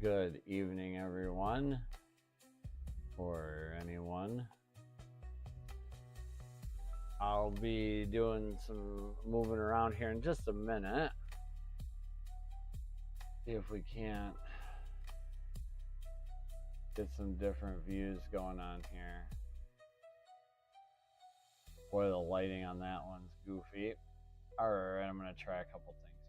Good evening, everyone, or anyone. I'll be doing some moving around here in just a minute. See if we can't get some different views going on here. Boy, the lighting on that one's goofy. Alright, I'm gonna try a couple things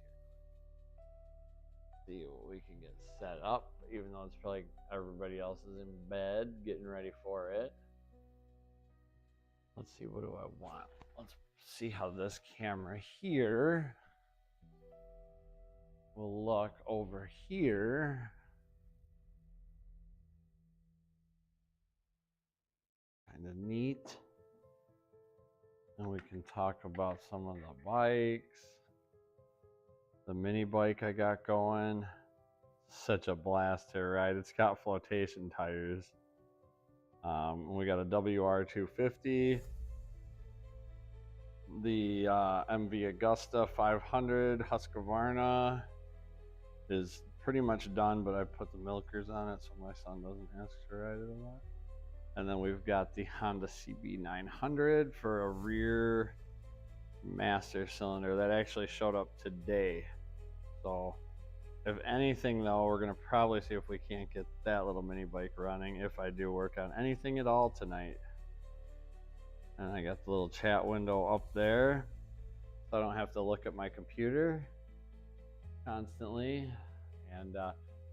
here. See what we can get set up, even though it's probably everybody else is in bed getting ready for it. Let's see, what do I want? Let's see how this camera here will look over here. Kind of neat. And we can talk about some of the bikes. The mini bike I got going. Such a blast to ride. It's got flotation tires. We got a WR250. The MV Augusta 500 Husqvarna is pretty much done, but I put the milkers on it so my son doesn't ask to ride it a lot. And then we've got the Honda CB900 for a rear master cylinder that actually showed up today. So if anything though, we're gonna probably see if we can't get that little mini bike running if I do work on anything at all tonight. And I got the little chat window up there so I don't have to look at my computer constantly. And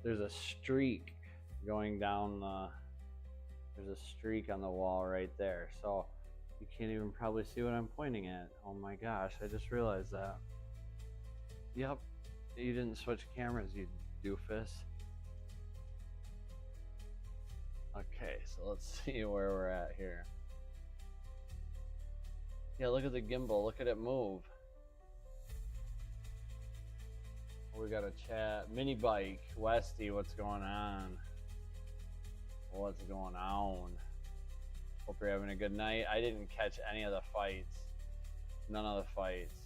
there's a streak going down there's a streak on the wall right there, so you can't even probably see what I'm pointing at. Oh my gosh, I just realized that. Yep, you didn't switch cameras, you doofus. Okay, so let's see where we're at here. Yeah, look at the gimbal, look at it move. We got a chat. Mini bike, Westy, what's going on? What's going on? Hope you're having a good night. I didn't catch any of the fights. None of the fights.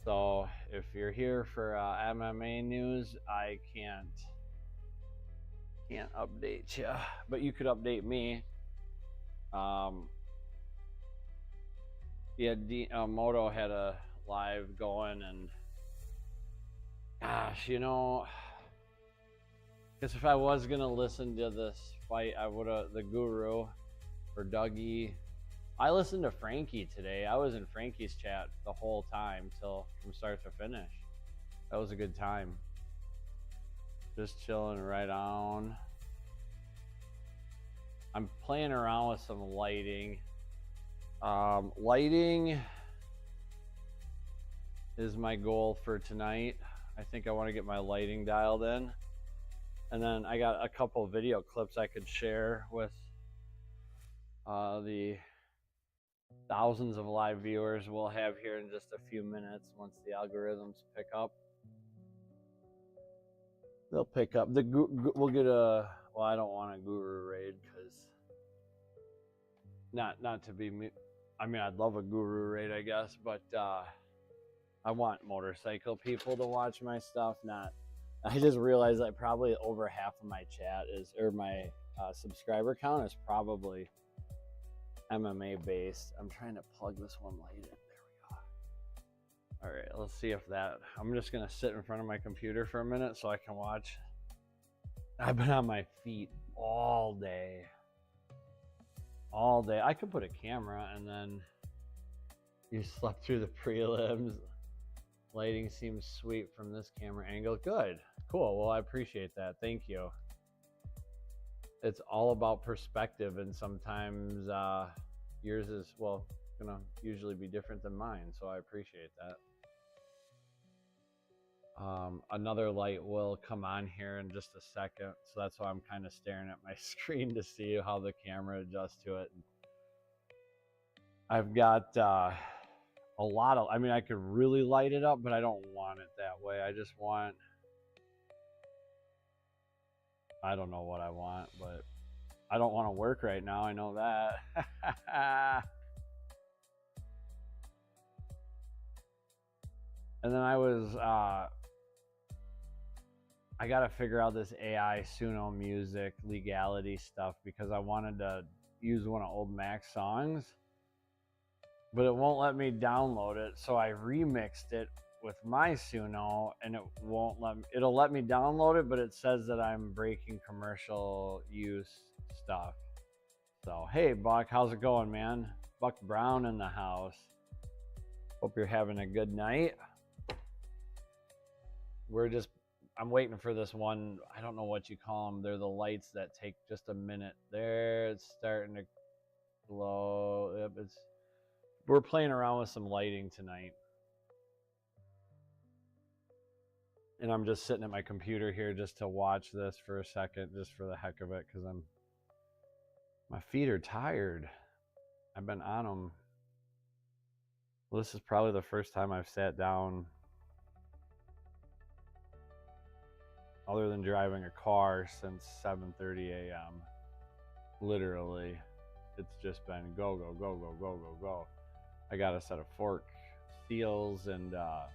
So if you're here for MMA news, I can't update you, but you could update me. Yeah, Moto had a live going, and gosh, you know, because if I was gonna listen to this fight, I would have the Guru or Dougie. I listened to Frankie today. I was in Frankie's chat the whole time from start to finish. That was a good time. Just chilling right on. I'm playing around with some lighting. Lighting is my goal for tonight. I think I want to get my lighting dialed in. And then I got a couple of video clips I could share with the thousands of live viewers we'll have here in just a few minutes once the algorithms pick up. They'll pick up. We'll get a, well, I don't want a guru raid because not to be, I mean, I'd love a guru raid, I guess, but I want motorcycle people to watch my stuff, not, I just realized that probably over half of my chat is, or my subscriber count is probably MMA based. I'm trying to plug this one light in. There we go. All right, let's see if that, I'm just gonna sit in front of my computer for a minute so I can watch. I've been on my feet all day. All day. I could put a camera and then you slept through the prelims. Lighting seems sweet from this camera angle. Good. Cool. Well, I appreciate that. Thank you. It's all about perspective, and sometimes yours is, well, gonna usually be different than mine, so I appreciate that. Another light will come on here in just a second, so that's why I'm kind of staring at my screen to see how the camera adjusts to it. I've got a lot of, I mean, I could really light it up, but I don't want it that way. I just want, I don't know what I want, but I don't want to work right now. I know that. And then I was I got to figure out this AI Suno music legality stuff because I wanted to use one of old Mac's songs, but it won't let me download it. So I remixed it with my Suno, and it won't let me. It'll let me download it, but it says that I'm breaking commercial use stuff. So hey, Buck, how's it going, man? Buck Brown in the house. Hope you're having a good night. I'm waiting for this one. I don't know what you call them. They're the lights that take just a minute. There, it's starting to glow. Yep, we're playing around with some lighting tonight. And I'm just sitting at my computer here just to watch this for a second, just for the heck of it, because my feet are tired. I've been on them. Well, this is probably the first time I've sat down other than driving a car since 7:30 a.m. Literally, it's just been go, go, go, go, go, go, go. I got a set of fork seals and the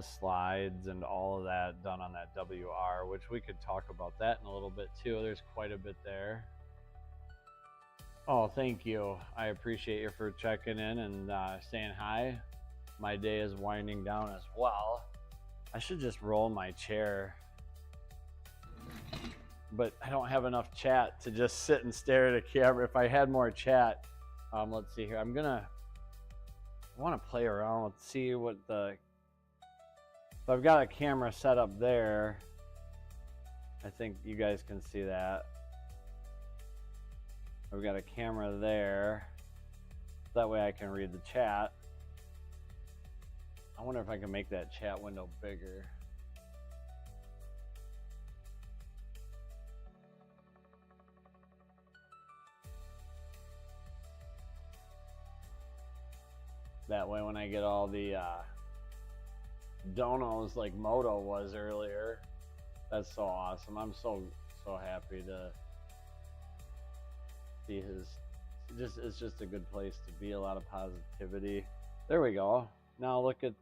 slides and all of that done on that WR, which we could talk about that in a little bit too. There's quite a bit there. Oh, thank you. I appreciate you for checking in and saying hi. My day is winding down as well. I should just roll my chair, but I don't have enough chat to just sit and stare at a camera. If I had more chat, let's see here. I want to play around. Let's see what so I've got a camera set up there. I think you guys can see that. I've got a camera there. That way I can read the chat. I wonder if I can make that chat window bigger. That way when I get all the donos like Moto was earlier, that's so awesome. I'm so happy to see it's just a good place to be, a lot of positivity. There we go. Now look at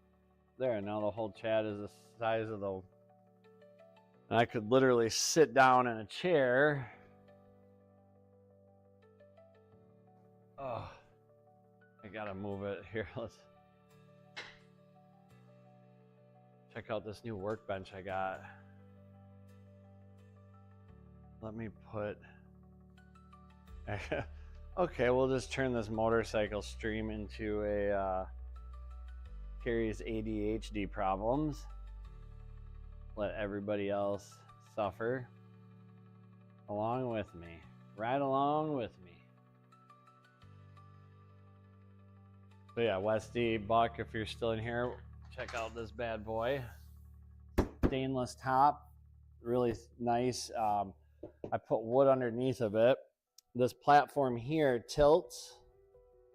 there. Now the whole chat is the size of and I could literally sit down in a chair. Oh, I gotta move it here. Let's check out this new workbench I got. Let me put okay, we'll just turn this motorcycle stream into a Carrie's ADHD problems. Let everybody else suffer along with me. Right along with me. So yeah, Westy, Buck, if you're still in here, check out this bad boy. Stainless top, really nice. I put wood underneath of it. This platform here tilts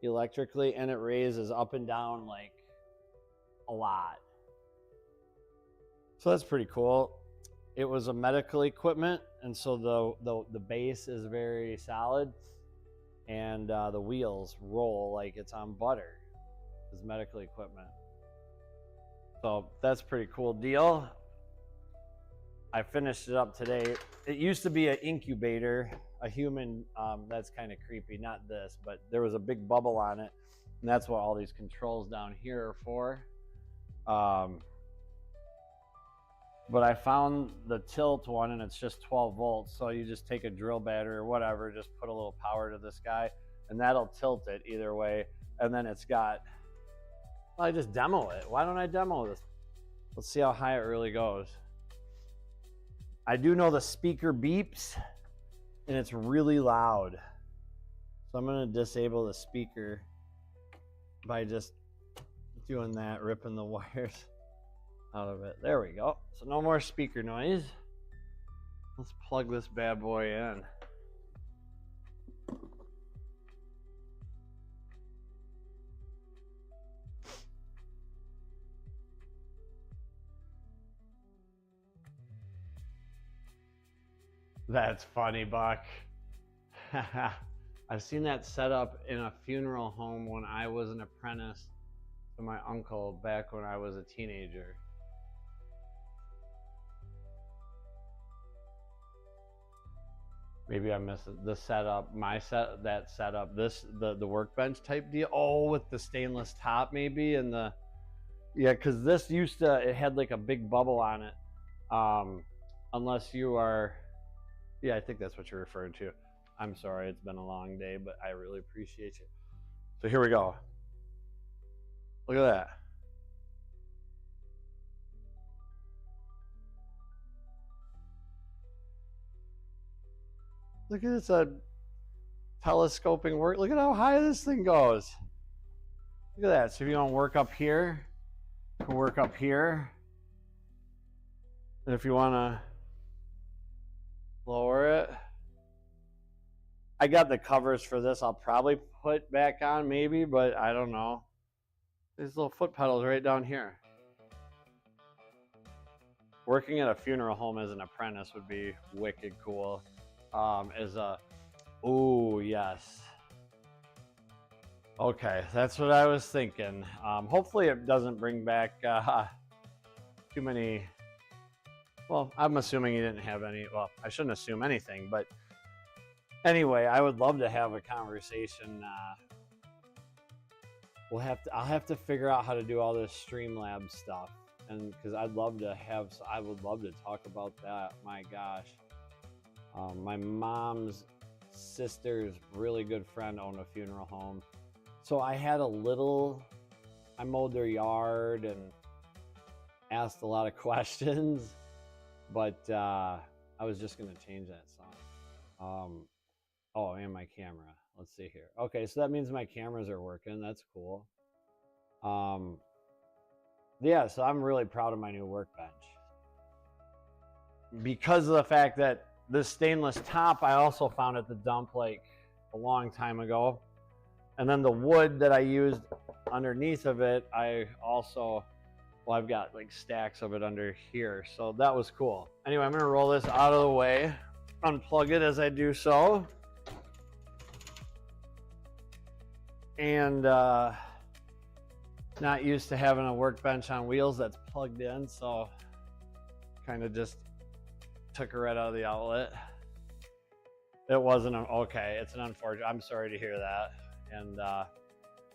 electrically and it raises up and down like a lot. So that's pretty cool. It was a medical equipment, and so the base is very solid, and the wheels roll like it's on butter. It's medical equipment. So that's a pretty cool deal. I finished it up today. It used to be an incubator, a human, that's kind of creepy, not this, but there was a big bubble on it, and that's what all these controls down here are for. But I found the tilt one, and it's just 12 volts, so you just take a drill battery or whatever, just put a little power to this guy, and that'll tilt it either way. And then it's got, well, I just demo it. Why don't I demo this? Let's see how high it really goes. I do know the speaker beeps, and it's really loud. So I'm going to disable the speaker by just doing that, ripping the wires out of it. There we go. So no more speaker noise. Let's plug this bad boy in. That's funny, Buck. I've seen that set up in a funeral home when I was an apprentice to my uncle back when I was a teenager. Maybe I missed the setup, that setup, the workbench type deal. Oh, with the stainless top maybe, and the, yeah, because this used to, it had like a big bubble on it. Unless you are, yeah, I think that's what you're referring to. I'm sorry, it's been a long day, but I really appreciate you. So here we go. Look at that. Look at this telescoping work. Look at how high this thing goes. Look at that. So if you want to work up here, you can work up here. And if you want to lower it, I got the covers for this. I'll probably put back on maybe, but I don't know. These little foot pedals right down here. Working at a funeral home as an apprentice would be wicked cool. Oh yes. Okay, that's what I was thinking. Hopefully it doesn't bring back too many. Well, I'm assuming you didn't have any. Well, I shouldn't assume anything, but anyway, I would love to have a conversation. I'll have to figure out how to do all this Streamlabs stuff, and because I would love to talk about that. My gosh, my mom's sister's really good friend owned a funeral home, so I mowed their yard and asked a lot of questions, but I was just gonna change that song. Oh, and my camera. Let's see here. Okay, so that means my cameras are working. That's cool. Yeah, so I'm really proud of my new workbench. Because of the fact that this stainless top I also found at the dump like a long time ago. And then the wood that I used underneath of it, I've got like stacks of it under here. So that was cool. Anyway, I'm gonna roll this out of the way, unplug it as I do so. And not used to having a workbench on wheels that's plugged in, so kind of just took her right out of the outlet. It wasn't okay. It's an unfortunate. I'm sorry to hear that, and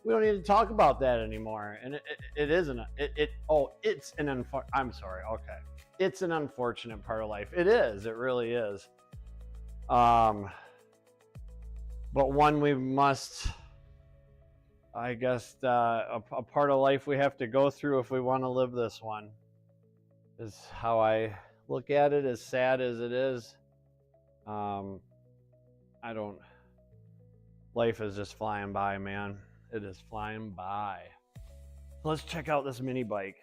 we don't need to talk about that anymore. And it isn't. It's an I'm sorry. Okay, it's an unfortunate part of life. It is. It really is. But one we must. I guess a part of life we have to go through if we want to live this one, is how I look at it, as sad as it is. Life is just flying by, man. It is flying by. Let's check out this mini bike.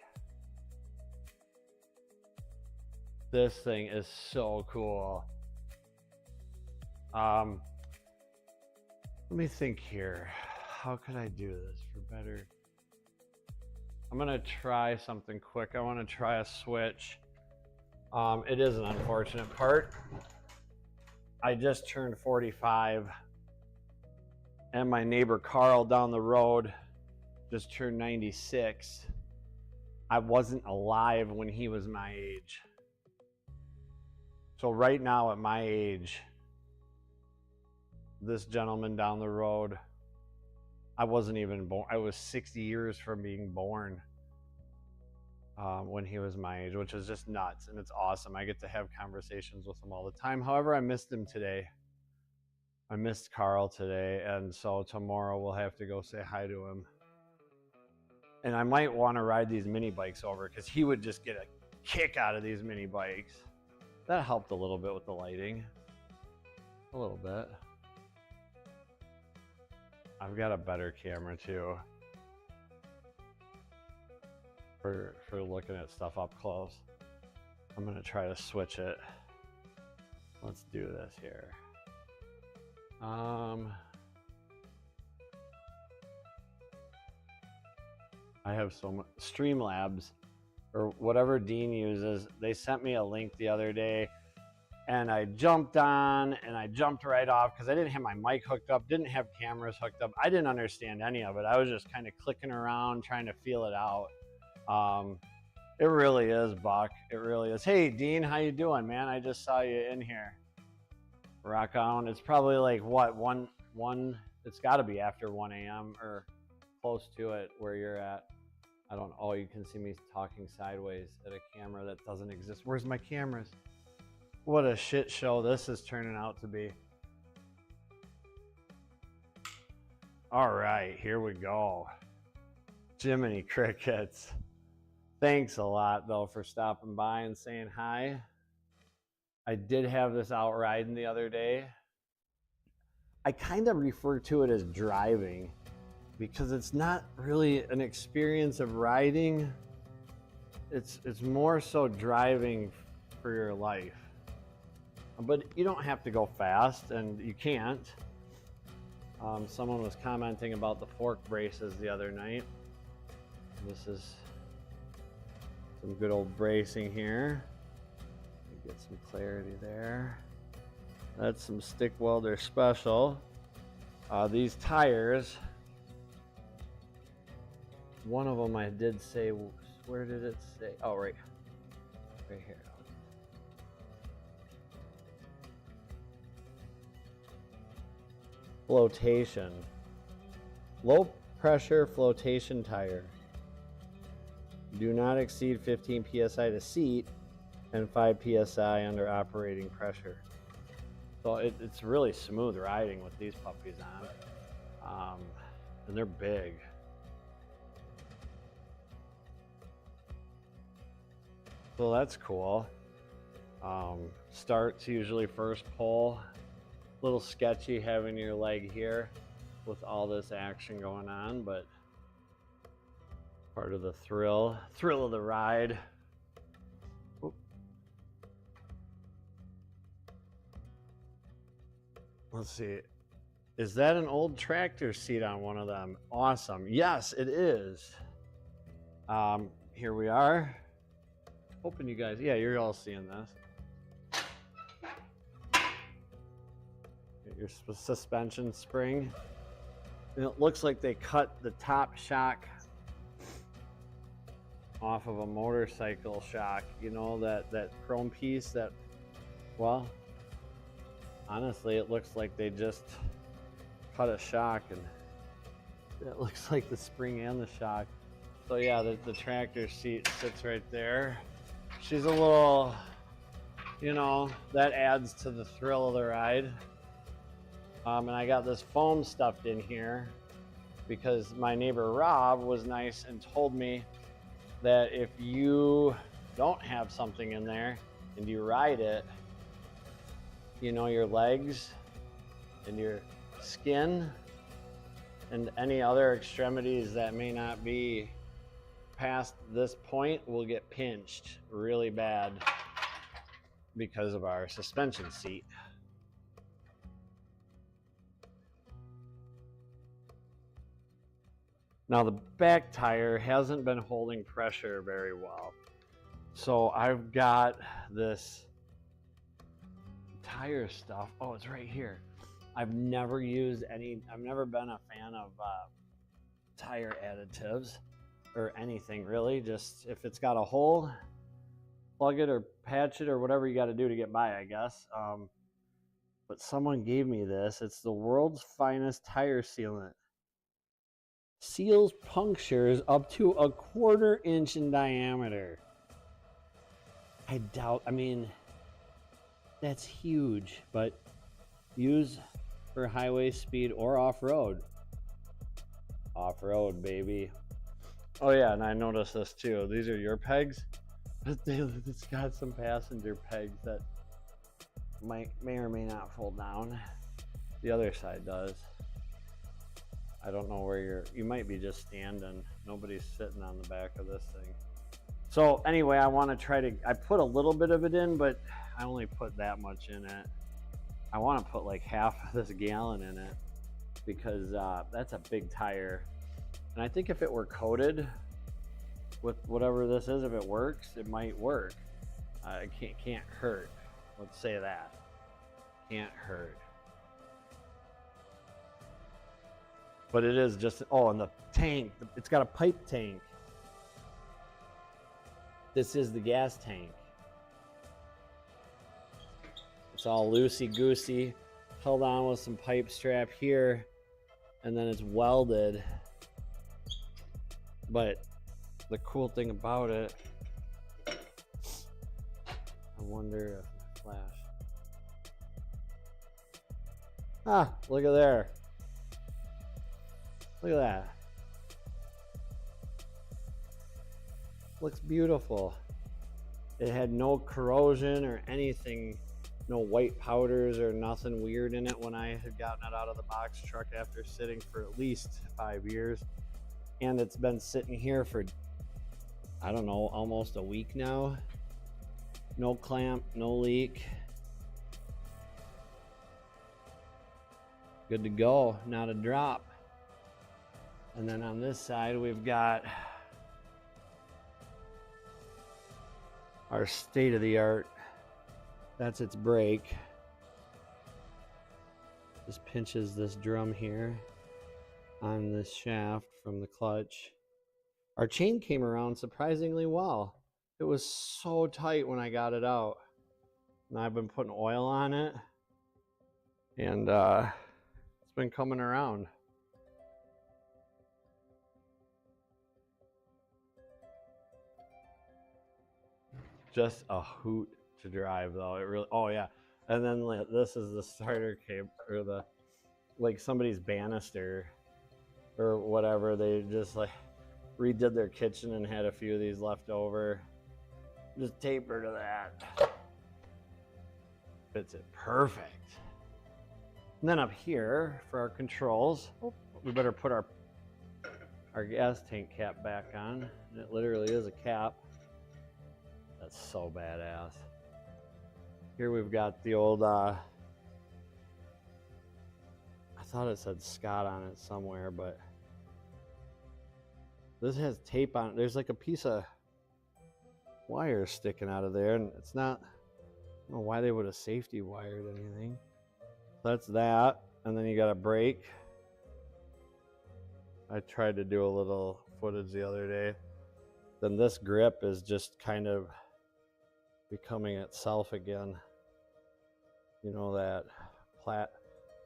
This thing is so cool. Let me think here. How could I do this for better? I'm gonna try something quick. I want to try a switch. It is an unfortunate part. I just turned 45, and my neighbor Carl down the road just turned 96. I wasn't alive when he was my age. So right now at my age, this gentleman down the road, I wasn't even born. I was 60 years from being born when he was my age, which is just nuts. And it's awesome. I get to have conversations with him all the time. However, I missed him today. I missed Carl today. And so tomorrow we'll have to go say hi to him. And I might want to ride these mini bikes over, because he would just get a kick out of these mini bikes. That helped a little bit with the lighting. A little bit. I've got a better camera too for looking at stuff up close. I'm gonna try to switch it. Let's do this here. I have so much Streamlabs, or whatever Dean uses. They sent me a link the other day, and I jumped on and I jumped right off because I didn't have my mic hooked up, didn't have cameras hooked up. I didn't understand any of it. I was just kind of clicking around, trying to feel it out. It really is, Buck. It really is. Hey, Dean, how you doing, man? I just saw you in here. rock on. It's probably like what, one, it's got to be after 1 a.m. or close to it where you're at. I don't know. Oh, you can see me talking sideways at a camera that doesn't exist. Where's my cameras? What a shit show this is turning out to be. All right, here we go. Jiminy Crickets. Thanks a lot, though, for stopping by and saying hi. I did have this out riding the other day. I kind of refer to it as driving because it's not really an experience of riding. It's more so driving for your life. But you don't have to go fast, and you can't. Someone was commenting about the fork braces the other night. This is some good old bracing here. Get some clarity there. That's some stick welder special. These tires, one of them I did say, where did it say? Oh, right here. Flotation. Low pressure flotation tire. Do not exceed 15 psi to seat and 5 psi under operating pressure. So it's really smooth riding with these puppies on. And they're big. So that's cool. Starts usually first pull. A little sketchy having your leg here with all this action going on, but part of the thrill of the ride. Oop. Let's see. Is that an old tractor seat on one of them? Awesome. Yes, it is. Here we are. Hoping you guys, yeah, you're all seeing this. Get your suspension spring. And it looks like they cut the top shock off of a motorcycle shock. You know, that chrome piece that, well, honestly, it looks like they just cut a shock, and it looks like the spring and the shock. So yeah, the tractor seat sits right there. She's a little, you know, that adds to the thrill of the ride. And I got this foam stuffed in here because my neighbor Rob was nice and told me that if you don't have something in there and you ride it, you know, your legs and your skin and any other extremities that may not be past this point will get pinched really bad because of our suspension seat. Now the back tire hasn't been holding pressure very well. So I've got this tire stuff. Oh, it's right here. I've never used any, I've never been a fan of tire additives or anything really. Just if it's got a hole, plug it or patch it or whatever you got to do to get by, I guess. But someone gave me this. It's the world's finest tire sealant. Seals punctures up to 1/4 inch in diameter. I doubt, I mean, that's huge, but use for highway speed or off-road. Off-road, baby. Oh yeah, and I noticed this too. These are your pegs. It's got some passenger pegs that may or may not fold down. The other side does. I don't know where you might be just standing. Nobody's sitting on the back of this thing. So anyway, I want to try to, I put a little bit of it in, but I only put that much in it. I want to put like half of this gallon in it because that's a big tire. And I think if it were coated with whatever this is, if it works, it might work. It can't hurt. Let's say that. Can't hurt. But it is just, oh, and the tank, it's got a pipe tank. This is the gas tank. It's all loosey-goosey, held on with some pipe strap here, and then it's welded. But the cool thing about it, I wonder if my flash. Ah, look at there. Look at that. Looks beautiful. It had no corrosion or anything, no white powders or nothing weird in it when I had gotten it out of the box truck after sitting for at least 5 years. And it's been sitting here for, I don't know, almost a week now. No clamp, no leak. Good to go, not a drop. And then on this side, we've got our state-of-the-art, that's its brake. Just pinches this drum here on this shaft from the clutch. Our chain came around surprisingly well. It was so tight when I got it out. And I've been putting oil on it, and it's been coming around. Just a hoot to drive though. It really, oh yeah. And then this is the starter cable, or the, like somebody's banister or whatever. They just like redid their kitchen and had a few of these left over. Just taper to that. Fits it perfect. And then up here for our controls, we better put our gas tank cap back on. It literally is a cap. That's so badass. Here we've got the old, I thought it said Scott on it somewhere, but this has tape on it. There's like a piece of wire sticking out of there, and it's not, I don't know why they would have safety wired anything. So that's that, and then you got a brake. I tried to do a little footage the other day. Then this grip is just kind of becoming itself again. You know, that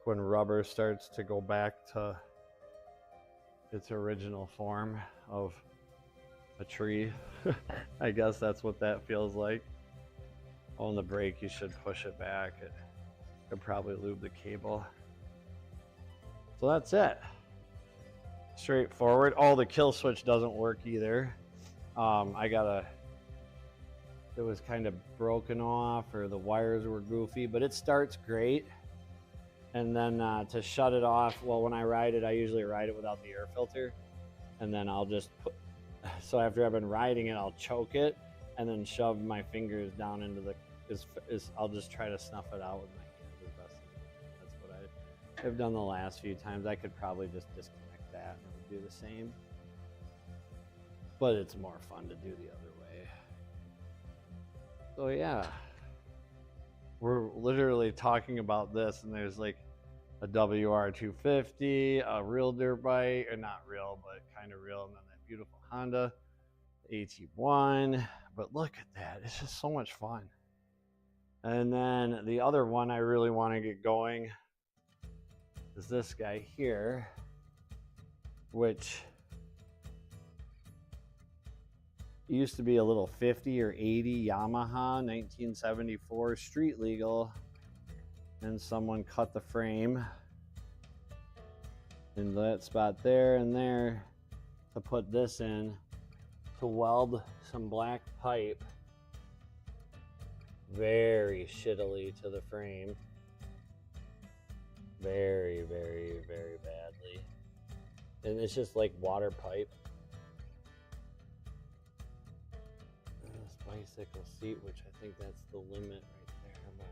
when rubber starts to go back to its original form of a tree. I guess that's what that feels like. On the brake, you should push it back. It could probably lube the cable. So that's it. Straightforward. Oh, the kill switch doesn't work either. It was kind of broken off, or the wires were goofy, but it starts great. And then to shut it off, well, when I ride it, I usually ride it without the air filter. And then I'll just put, so after I've been riding it, I'll choke it and then shove my fingers down into the, I'll just try to snuff it out with my hands as best as I can. That's what I've done the last few times. I could probably just disconnect that and it would do the same. But it's more fun to do the other way. So yeah, we're literally talking about this, and there's like a WR250, a real dirt bike, or not real, but kind of real, and then that beautiful Honda AT1. But look at that, it's just so much fun. And then the other one I really want to get going is this guy here, which used to be a little 50 or 80 Yamaha 1974 street legal, and someone cut the frame in that spot there and there to put this in, to weld some black pipe very shittily to the frame, very, very, very badly, and it's just like water pipe. Bicycle seat, which I think that's the limit right there.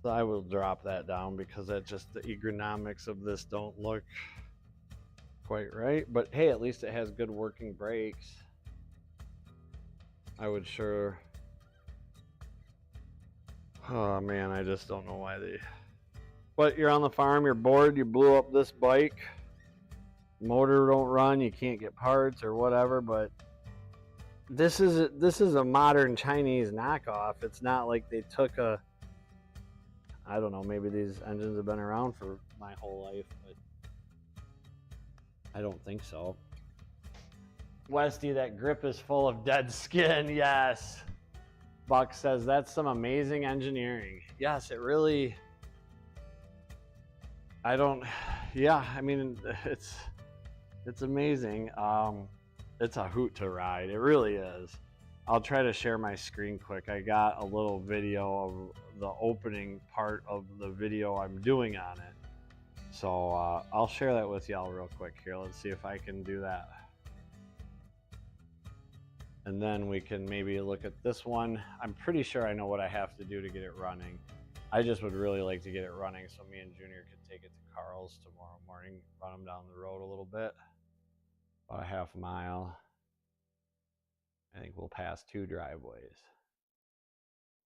So I will drop that down because that just, the ergonomics of this don't look quite right. But hey, at least it has good working brakes. I would sure, oh man, I just don't know why they, but you're on the farm, you're bored, you blew up this bike, motor don't run, you can't get parts or whatever, but this is a modern Chinese knockoff. It's not like they took a, I don't know, maybe these engines have been around for my whole life, but I don't think so. Westy, that grip is full of dead skin. Yes. Buck says that's some amazing engineering. Yes, it really, I don't, yeah, I mean, it's amazing. It's a hoot to ride. It really is. I'll try to share my screen quick. I got a little video of the opening part of the video I'm doing on it. So I'll share that with y'all real quick here. Let's see if I can do that. And then we can maybe look at this one. I'm pretty sure I know what I have to do to get it running. I just would really like to get it running so me and Junior can take it to Carl's tomorrow morning, run them down the road a little bit, about a half a mile. I think we'll pass 2 driveways.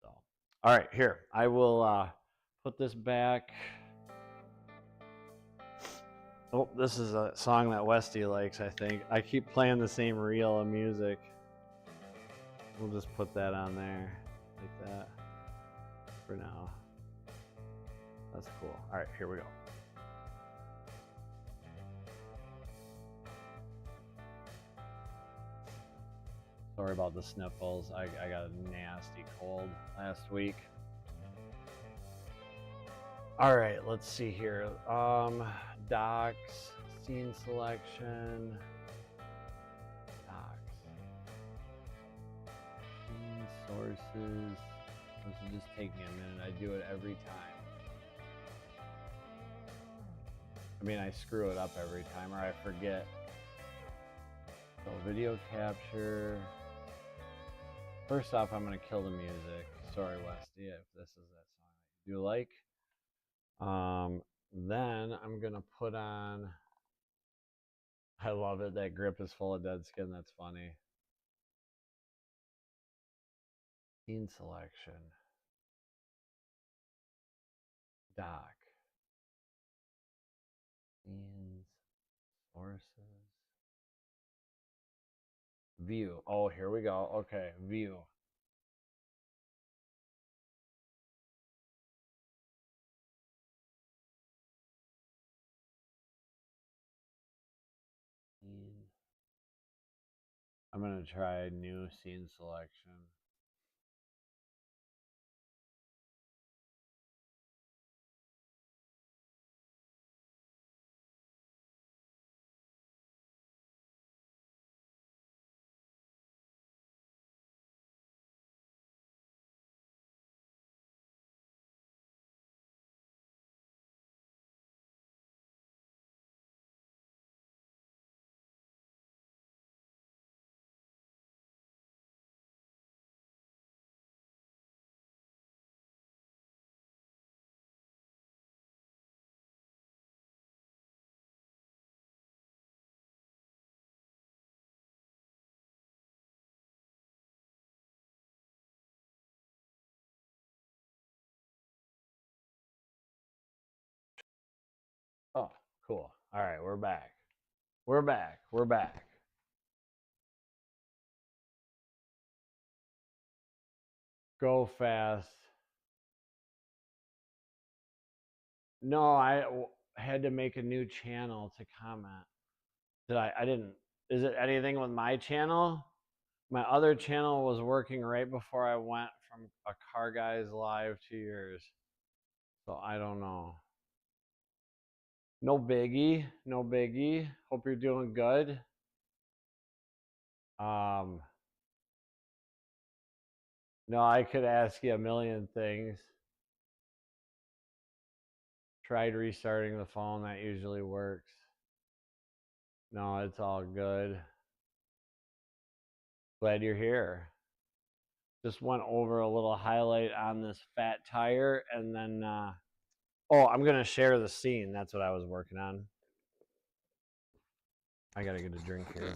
So, all right, here, I will put this back. Oh, this is a song that Westy likes, I think. I keep playing the same reel of music. We'll just put that on there like that for now. That's cool. All right, here we go. Sorry about the sniffles. I got a nasty cold last week. All right, let's see here. Docs, scene selection. Sources. This will just take me a minute. I do it every time. I mean, I screw it up every time, or I forget. So video capture. First off, I'm going to kill the music. Sorry, Westy, if this is that song that you do like. Then I'm going to put on... I love it. That grip is full of dead skin. That's funny. Scene selection. Doc. Scenes. Sources. View. Oh, here we go. Okay, view. I'm going to try new scene selection. Oh, cool. All right, we're back. We're back. We're back. Go fast. No, I had to make a new channel to comment. Did I didn't. Is it anything with my channel? My other channel was working right before I went from a Car Guys Live to yours. So I don't know. No biggie. No biggie. Hope you're doing good. No, I could ask you a million things. Tried restarting the phone. That usually works. No, it's all good. Glad you're here. Just went over a little highlight on this fat tire, and then oh, I'm gonna share the scene. That's what I was working on. I gotta get a drink here.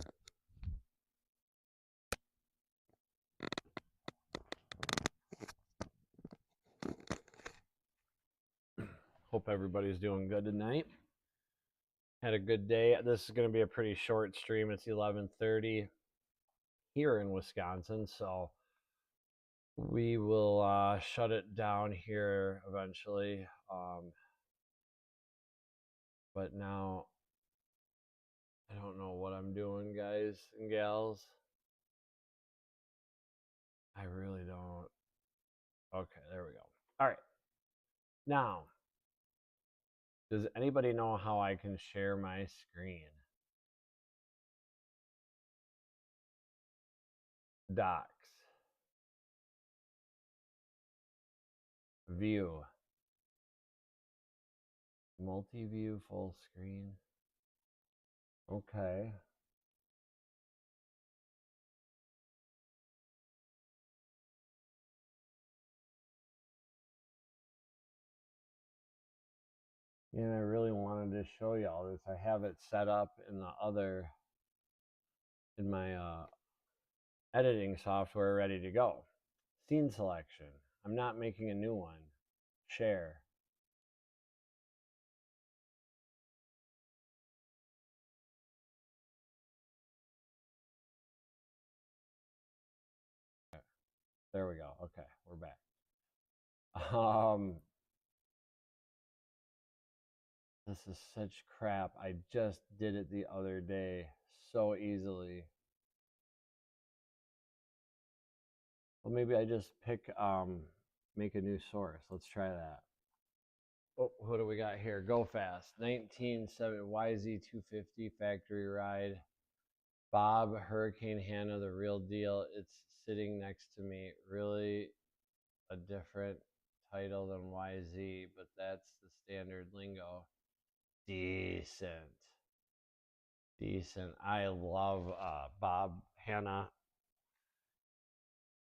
Hope everybody's doing good tonight. Had a good day. This is gonna be a pretty short stream. It's 11:30 here in Wisconsin, so we will shut it down here eventually. But now I don't know what I'm doing, guys and gals. I really don't. Okay, there we go. All right. Now, does anybody know how I can share my screen? Docs. View. Multi-view full screen. Okay. And I really wanted to show you all this. I have it set up in my editing software ready to go. Scene selection. I'm not making a new one. Share. There we go. Okay, we're back. This is such crap. I just did it the other day so easily. Well, maybe I just make a new source. Let's try that. Oh, what do we got here? Go Fast. 1970 YZ250 factory ride. Bob Hurricane Hannah, the real deal. It's sitting next to me. Really a different title than YZ, but that's the standard lingo. Decent. Decent. I love Bob Hannah.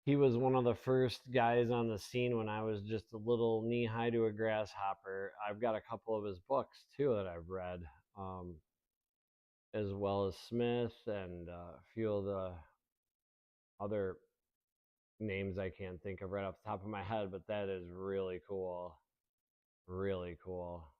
He was one of the first guys on the scene when I was just a little knee-high to a grasshopper. I've got a couple of his books, too, that I've read, as well as Smith and a few of the other names I can't think of right off the top of my head, but that is really cool. Really cool.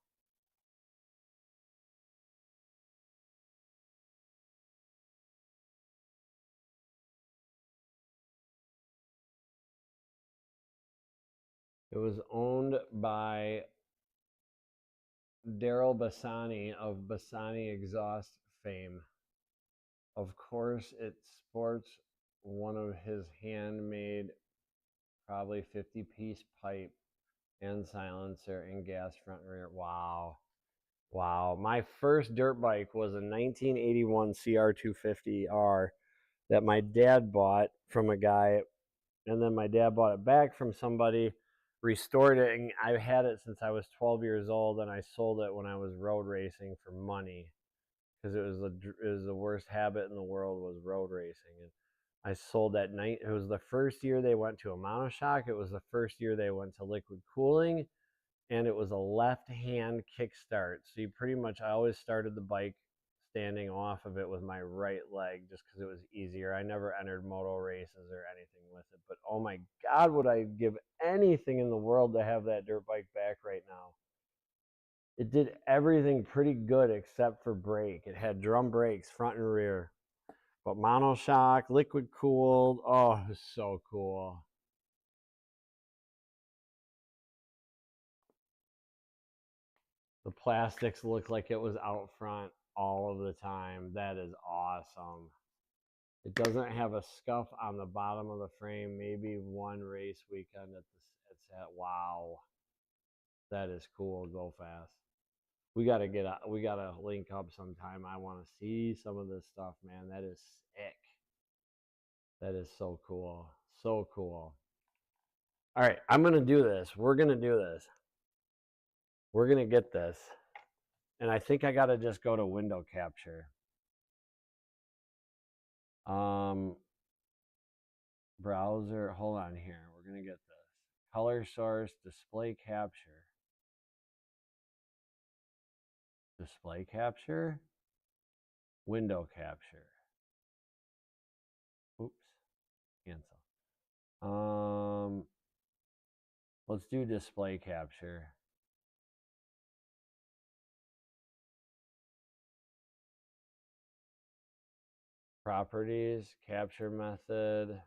It was owned by Daryl Bassani of Bassani Exhaust fame. Of course, it sports one of his handmade, probably 50-piece pipe and silencer and gas front and rear. Wow. Wow. My first dirt bike was a 1981 CR250R that my dad bought from a guy, and then my dad bought it back from somebody, restored it, and I've had it since I was 12 years old, and I sold it when I was road racing for money because it was the worst habit in the world was road racing. And I sold that night. It was the first year they went to a monoshock. It was the first year they went to liquid cooling, and it was a left-hand kickstart. So you pretty much, I always started the bike standing off of it with my right leg just because it was easier. I never entered moto races or anything with it, but oh my God, would I give anything in the world to have that dirt bike back right now. It did everything pretty good except for brake. It had drum brakes, front and rear. But monoshock, liquid cooled, oh, it was so cool. The plastics looked like it was out front all of the time. That is awesome. It doesn't have a scuff on the bottom of the frame. Maybe one race weekend at wow. That is cool. Go Fast. We gotta link up sometime. I want to see some of this stuff, man. That is sick. That is so cool. So cool. All right, I'm gonna do this. We're gonna do this. We're gonna get this. And I think I gotta just go to window capture. Browser, hold on here. We're gonna get this. Color source, display capture. Display capture, window capture. Oops, cancel. Let's do display capture. Properties, capture method,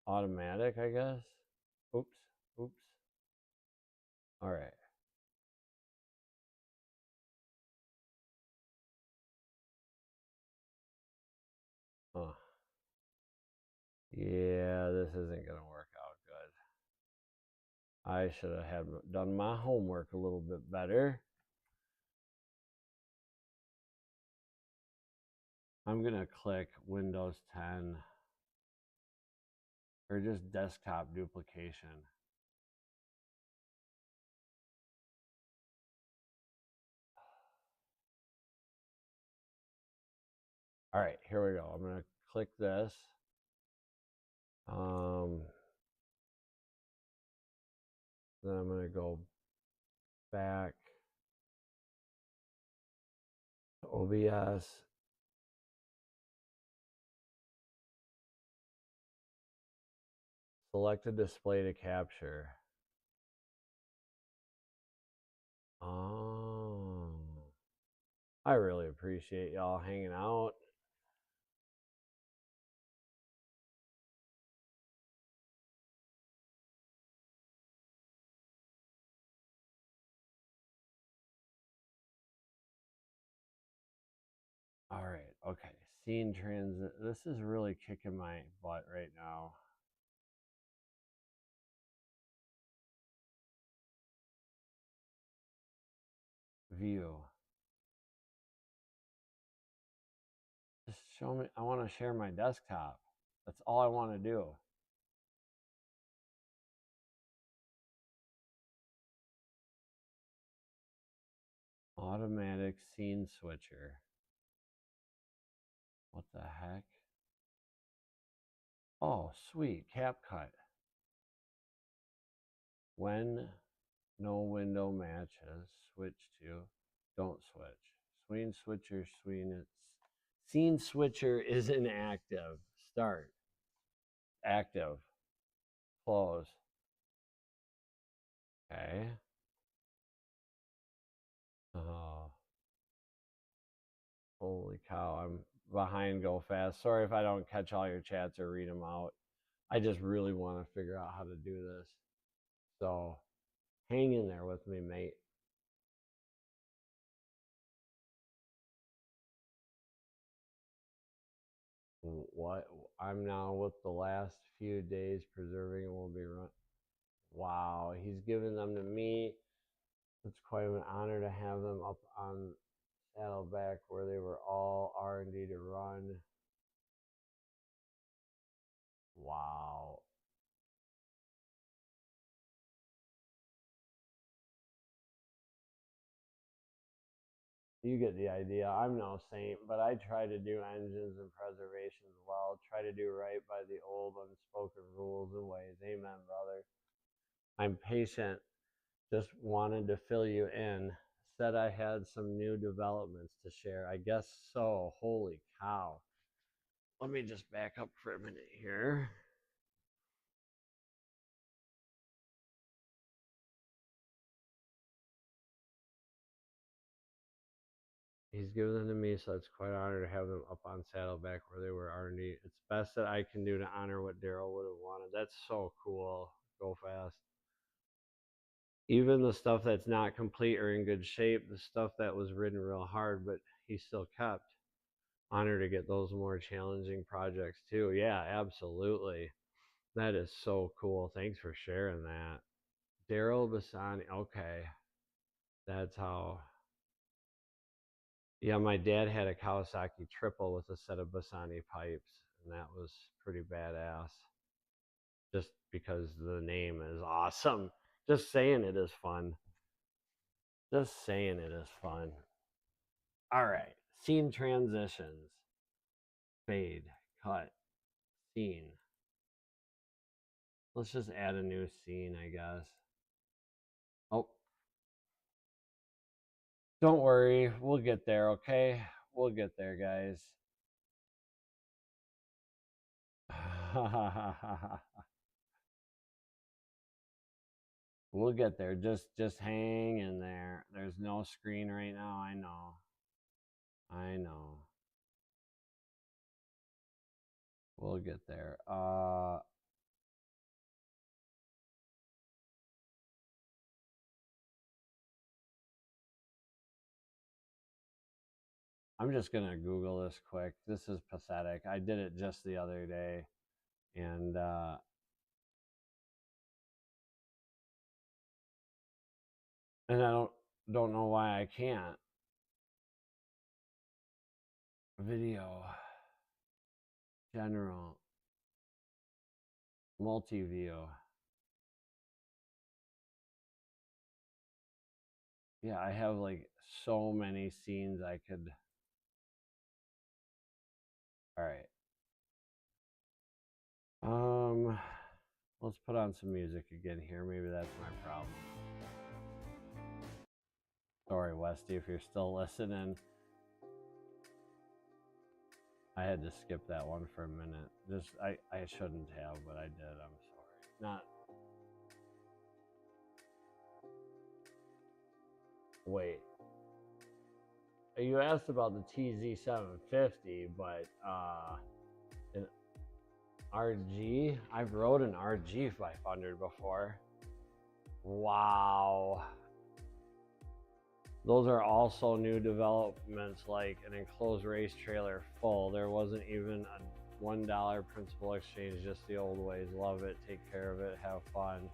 automatic, I guess. Oops, oops. All right. Huh. Yeah, this isn't gonna work out good. I should have done my homework a little bit better. I'm gonna click Windows 10 or just desktop duplication. All right, here we go. I'm gonna click this. Then I'm gonna go back to OBS. Select a display to capture. Oh, I really appreciate y'all hanging out. All right, okay. Scene transit. This is really kicking my butt right now. View. Just show me. I want to share my desktop. That's all I want to do. Automatic scene switcher. What the heck? Oh, sweet. CapCut. When no window matches, switch to, don't switch. Scene switcher, scene switcher is inactive. Start. Active. Close. Okay. Oh, holy cow. I'm behind Go Fast. Sorry if I don't catch all your chats or read them out. I just really want to figure out how to do this. So hang in there with me, mate. What? I'm now with the last few days preserving will be run. Wow, he's given them to me. It's quite an honor to have them up on Saddleback where they were all R&D to run. Wow. You get the idea. I'm no saint, but I try to do engines and preservations well. Try to do right by the old unspoken rules and ways. Amen, brother. I'm patient. Just wanted to fill you in. Said I had some new developments to share. I guess so. Holy cow. Let me just back up for a minute here. He's given them to me, so it's quite an honor to have them up on Saddleback where they were R&D. It's best that I can do to honor what Daryl would have wanted. That's so cool. Go Fast. Even the stuff that's not complete or in good shape, the stuff that was ridden real hard, but he still kept. Honor to get those more challenging projects too. Yeah, absolutely. That is so cool. Thanks for sharing that. Daryl Bassani. Okay. That's how. Yeah, my dad had a Kawasaki triple with a set of Bassani pipes, and that was pretty badass. Just because the name is awesome. Just saying it is fun. Just saying it is fun. All right. Scene transitions. Fade. Cut. Scene. Let's just add a new scene, I guess. Oh. Don't worry. We'll get there, okay? We'll get there, guys. We'll get there. Just hang in there. There's no screen right now, I know. I know. We'll get there. I'm just gonna Google this quick. This is pathetic. I did it just the other day, and I don't know why I can't. Video, general, multi-view. Yeah, I have like so many scenes I could. All right. Let's put on some music again here. Maybe that's my problem. Sorry, Westy, if you're still listening. I had to skip that one for a minute. I shouldn't have, but I did. I'm sorry. Not. Wait. You asked about the TZ750, but an RG? I've rode an RG 500 before. Wow. Those are also new developments, like an enclosed race trailer full. There wasn't even a $1 principal exchange, just the old ways. Love it, take care of it, have fun.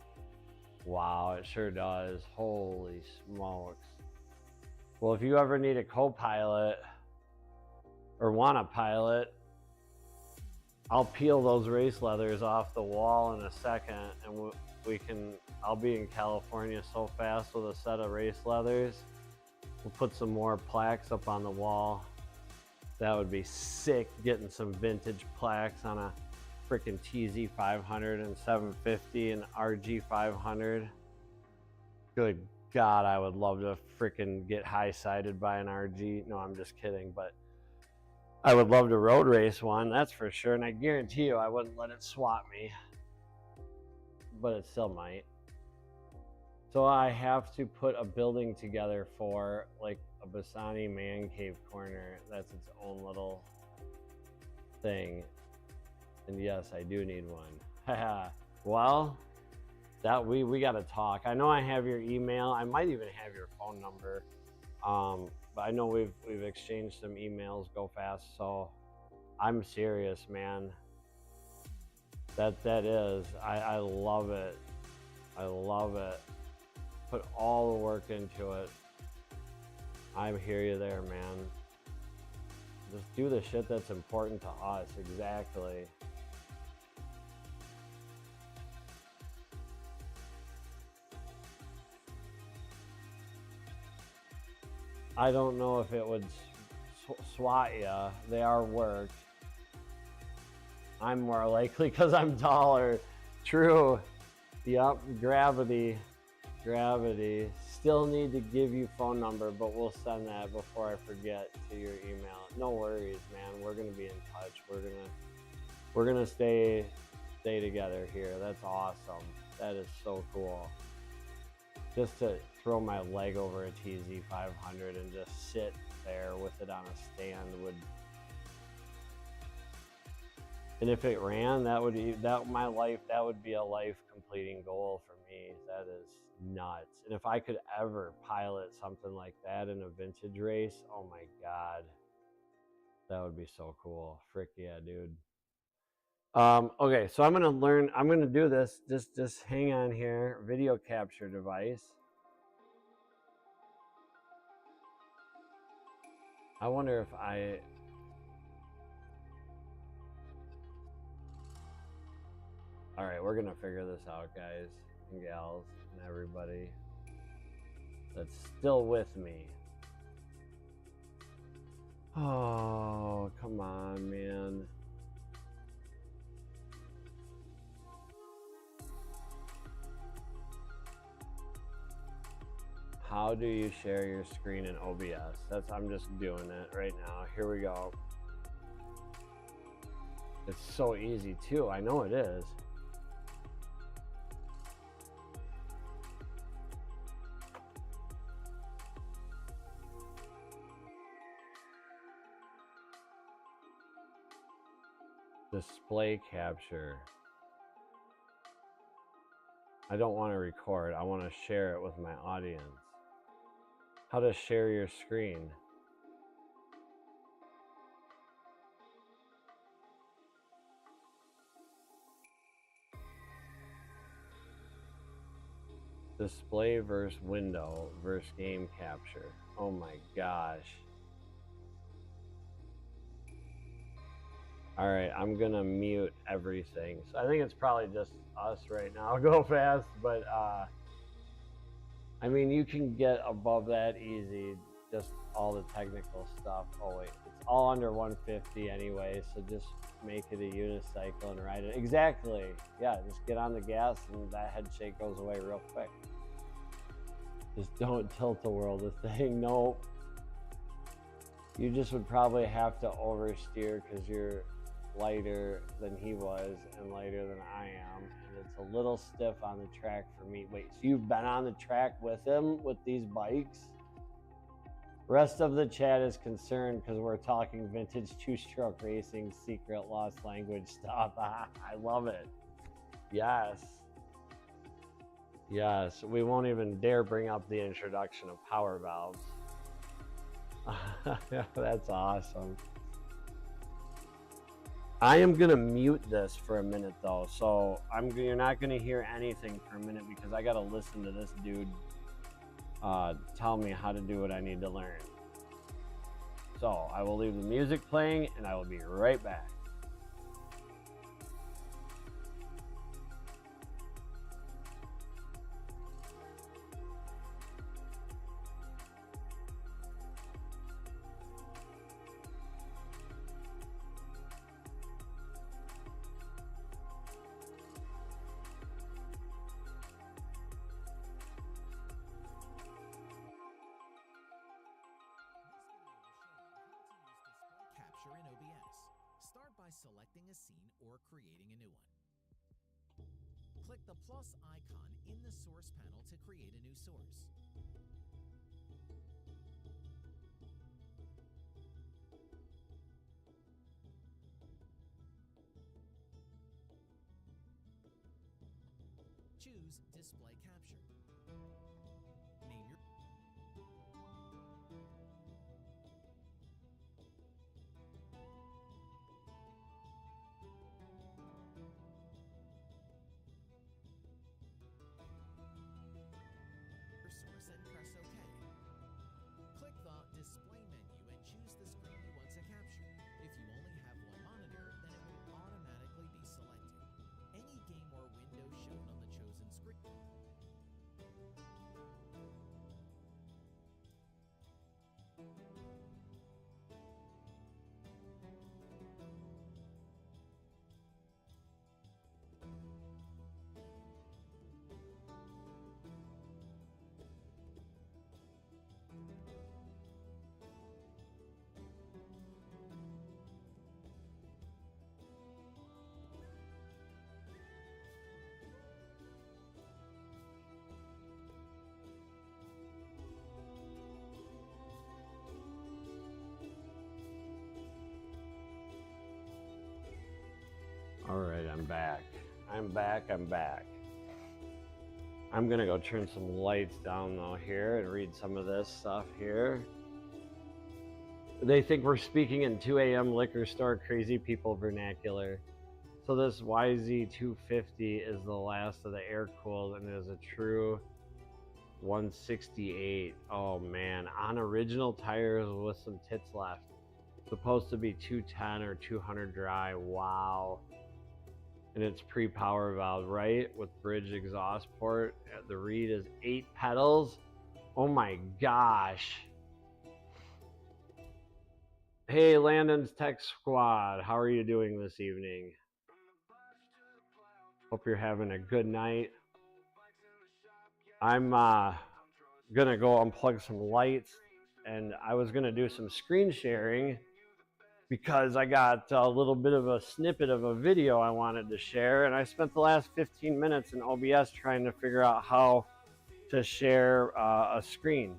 Wow, it sure does. Holy smokes. Well, if you ever need a co-pilot or want a pilot, I'll peel those race leathers off the wall in a second, and I'll be in California so fast with a set of race leathers. We'll put some more plaques up on the wall. That would be sick, getting some vintage plaques on a freaking TZ 500 and 750 and RG 500. Good God, I would love to freaking get high-sided by an RG. No, I'm just kidding, but I would love to road race one, that's for sure, and I guarantee you I wouldn't let it swat me, but it still might. So I have to put a building together for like a Bassani man cave corner. That's its own little thing. And yes, I do need one. Well, that we got to talk. I know I have your email. I might even have your phone number. But I know we've exchanged some emails go fast. So I'm serious, man. That is. I love it. I love it. Put all the work into it. I hear you there, man. Just do the shit that's important to us. Exactly. I don't know if it would swat you. They are worked. I'm more likely because I'm taller. True. Yup, gravity. Still need to give you phone number, but we'll send that before I forget to your email. No worries, man. We're gonna be in touch. We're gonna stay together here. That's awesome. That is so cool. Just to throw my leg over a TZ 500 and just sit there with it on a stand would. And if it ran, that would be a life completing goal for me. That is nuts. And if I could ever pilot something like that in a vintage race, oh my God, that would be so cool. Frick yeah, dude. Okay, so I'm gonna do this. Just hang on here. Video capture device. I wonder if all right, we're gonna figure this out, guys and gals and everybody that's still with me. Oh, come on, man. How do you share your screen in OBS? I'm just doing it right now. Here we go. It's so easy too. I know it is. Display capture. I don't want to record. I want to share it with my audience. How to share your screen. Display versus window versus game capture. Oh my gosh. All right, I'm gonna mute everything. So I think it's probably just us right now. I'll go fast, but I mean, you can get above that easy. Just all the technical stuff. Oh wait, it's all under 150 anyway, so just make it a unicycle and ride it. Exactly. Yeah, just get on the gas and that head shake goes away real quick. Just don't tilt the world the thing. Nope. You just would probably have to oversteer because you're lighter than he was and lighter than I am. And it's a little stiff on the track for me. Wait, so you've been on the track with him with these bikes? Rest of the chat is concerned because we're talking vintage two-stroke racing, secret lost language stuff. I love it. Yes. Yes, we won't even dare bring up the introduction of power valves. That's awesome. I am gonna mute this for a minute though, so you're not gonna hear anything for a minute because I gotta listen to this dude tell me how to do what I need to learn. So I will leave the music playing and I will be right back. Selecting a scene or creating a new one. Click the plus icon in the source panel to create a new source. Choose display capture. Name your source and press OK. Click the display menu and choose the screen you want to capture. If you only have one monitor, then it will automatically be selected. Any game or window shown on the chosen screen. All right, I'm back. I'm back. I'm gonna go turn some lights down though here and read some of this stuff here. They think we're speaking in 2 a.m. liquor store crazy people vernacular. So this YZ250 is the last of the air-cooled and is a true 168. Oh man, on original tires with some tits left. Supposed to be 210 or 200 dry. Wow. And it's pre-power valve, right? With bridge exhaust port. The reed is 8 pedals. Oh my gosh. Hey, Landon's Tech Squad. How are you doing this evening? Hope you're having a good night. I'm gonna go unplug some lights, and I was gonna do some screen sharing because I got a little bit of a snippet of a video I wanted to share, and I spent the last 15 minutes in OBS trying to figure out how to share a screen.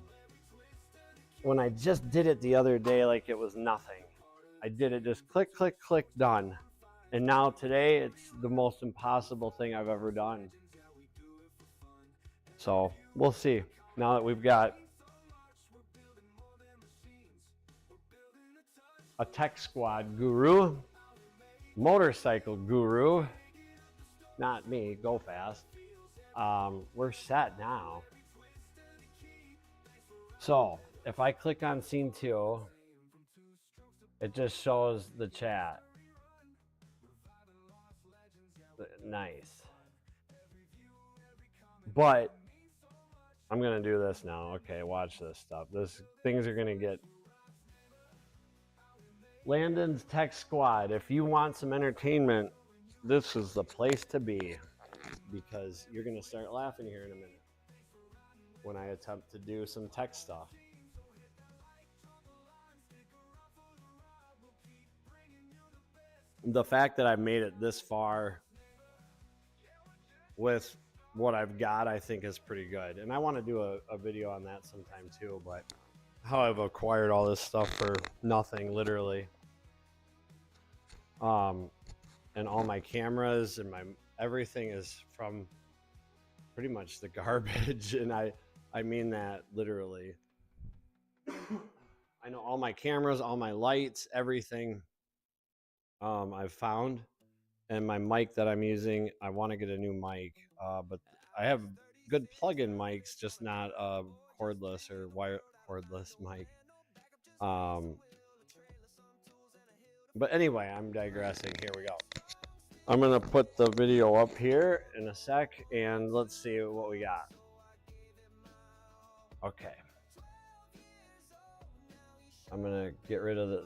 When I just did it the other day like it was nothing. I did it just click, click, click, done. And now today, it's the most impossible thing I've ever done. So we'll see. Now that we've got a tech squad guru, motorcycle guru, not me, go fast. We're set now. So if I click on scene 2, it just shows the chat. Nice. But I'm gonna do this now. Okay, watch this stuff. Things are gonna get. Landon's Tech Squad. If you want some entertainment, this is the place to be, because you're gonna start laughing here in a minute when I attempt to do some tech stuff. The fact that I've made it this far with what I've got, I think is pretty good. And I want to do a video on that sometime too, but how I've acquired all this stuff for nothing, literally. And all my cameras and my everything is from pretty much the garbage. And I mean that literally. I know all my cameras, all my lights, everything I've found. And my mic that I'm using, I want to get a new mic, but I have good plug-in mics, just not a cordless or wire cordless mic. But anyway, I'm digressing. Here we go. I'm gonna put the video up here in a sec, and let's see what we got. Okay. I'm gonna get rid of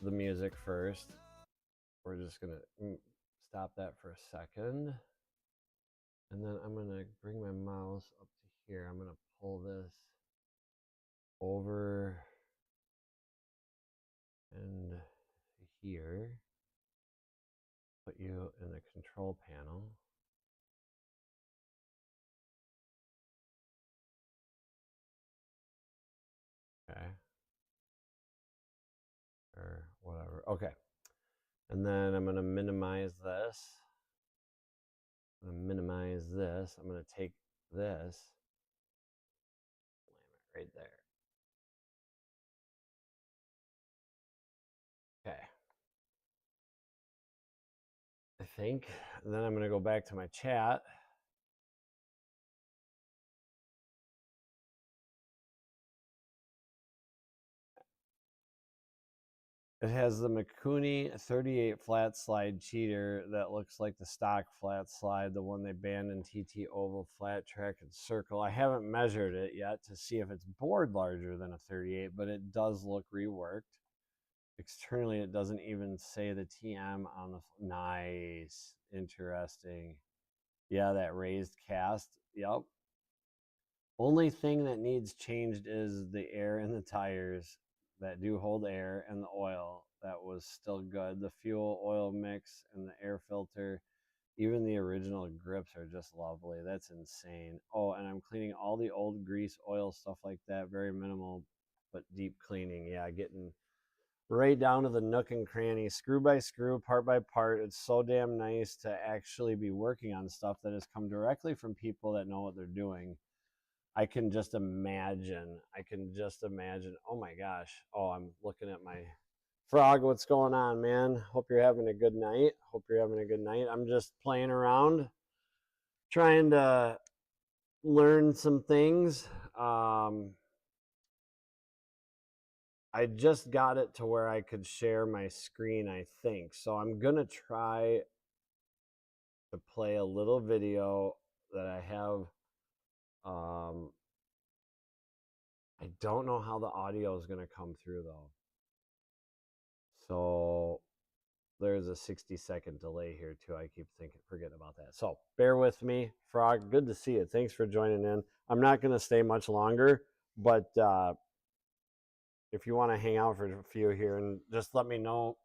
the music first. We're just gonna stop that for a second. And then I'm gonna bring my mouse up to here. I'm gonna pull this over and here. Put you in the control panel. Okay. Or whatever. Okay. And then I'm gonna minimize this. I'm gonna minimize this. I'm gonna take this, slam it right there. Okay. I think. And then I'm gonna go back to my chat. It has the Mikuni 38 flat slide cheater that looks like the stock flat slide, the one they banned in TT Oval, Flat Track, and Circle. I haven't measured it yet to see if it's bored larger than a 38, but it does look reworked. Externally, it doesn't even say the TM on the... Nice. Interesting. Yeah, that raised cast. Yep. Only thing that needs changed is the air in the tires that do hold air, and the oil. That was still good. The fuel oil mix and the air filter, even the original grips are just lovely. That's insane. Oh, and I'm cleaning all the old grease, oil, stuff like that. Very minimal, but deep cleaning. Yeah, getting right down to the nook and cranny, screw by screw, part by part. It's so damn nice to actually be working on stuff that has come directly from people that know what they're doing. I can just imagine. Oh my gosh. Oh, I'm looking at my frog. What's going on, man? Hope you're having a good night. I'm just playing around, trying to learn some things. I just got it to where I could share my screen, I think. So I'm going to try to play a little video that I have. I don't know how the audio is going to come through, though. So there's a 60-second delay here, too. I keep forgetting about that. So bear with me. Frog, good to see you. Thanks for joining in. I'm not going to stay much longer, but if you want to hang out for a few here and just let me know.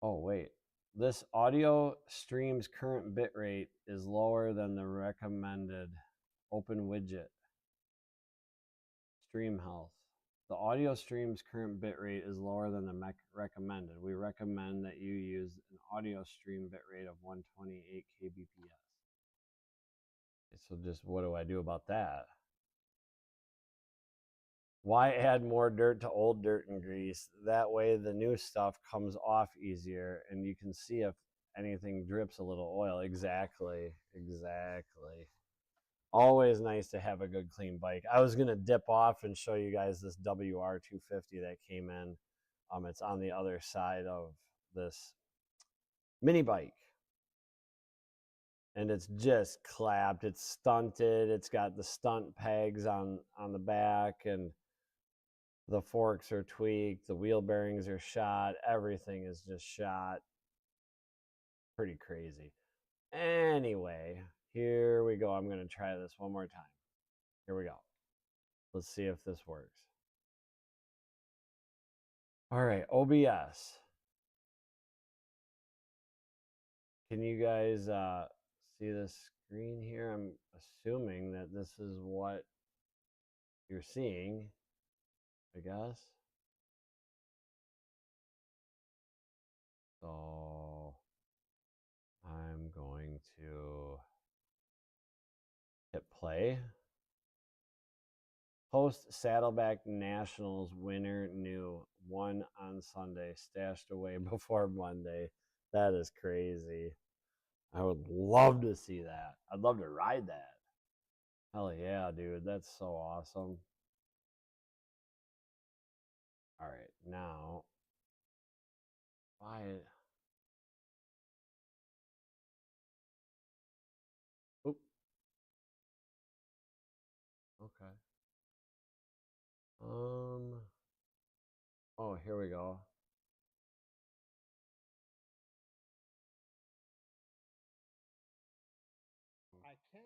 Oh, wait. This audio stream's current bitrate is lower than the recommended. Open widget. Stream health. The audio stream's current bitrate is lower than the recommended. We recommend that you use an audio stream bitrate of 128 kbps. So just what do I do about that? Why add more dirt to old dirt and grease? That way the new stuff comes off easier and you can see if anything drips a little oil. Exactly. Always nice to have a good clean bike. I was going to dip off and show you guys this WR250 that came in. It's on the other side of this mini bike. And it's just clapped. It's stunted. It's got the stunt pegs on the back, and the forks are tweaked. The wheel bearings are shot. Everything is just shot. Pretty crazy. Anyway, here we go. I'm going to try this one more time. Here we go. Let's see if this works. All right, OBS. Can you guys see this screen here? I'm assuming that this is what you're seeing, I guess. So I'm going to hit play. Post Saddleback Nationals winner new, won on Sunday, stashed away before Monday. That is crazy. I would love to see that. I'd love to ride that. Hell yeah, dude. That's so awesome. All right, now, why? Oop. Okay. Oh, here we go. I can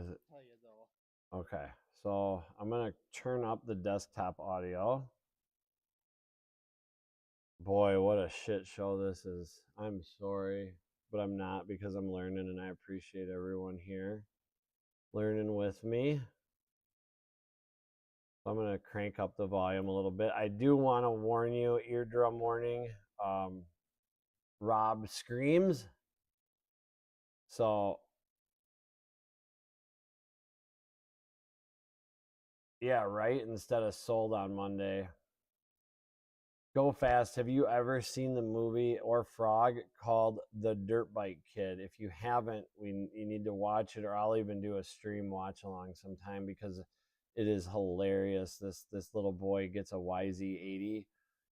Is it? tell you though. Okay, so I'm gonna turn up the desktop audio. Boy, what a shit show this is. I'm sorry, but I'm not, because I'm learning and I appreciate everyone here learning with me. So I'm gonna crank up the volume a little bit. I do want to warn you, eardrum warning. Rob screams. So yeah, right. Instead of sold on Monday. Go fast. Have you ever seen the movie or Frog called The Dirt Bike Kid? If you haven't, you need to watch it, or I'll even do a stream watch along sometime, because it is hilarious. This little boy gets a YZ80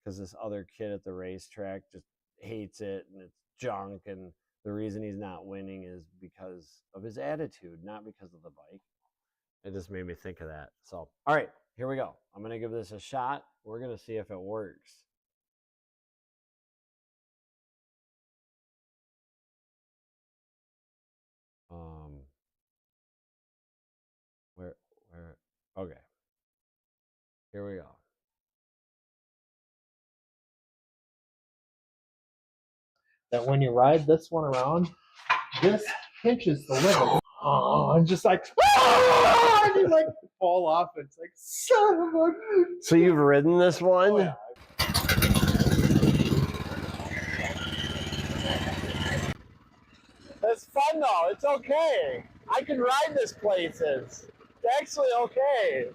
because this other kid at the racetrack just hates it and it's junk, and the reason he's not winning is because of his attitude, not because of the bike. It just made me think of that. So, all right, here we go. I'm going to give this a shot. We're going to see if it works. Where, okay. Here we go. That when you ride this one around, this pinches the limit. Oh, I'm just like, and you like fall off. It's like, son of a. So you've ridden this one? Oh, yeah. It's fun though. It's okay. I can ride this places. It's actually okay.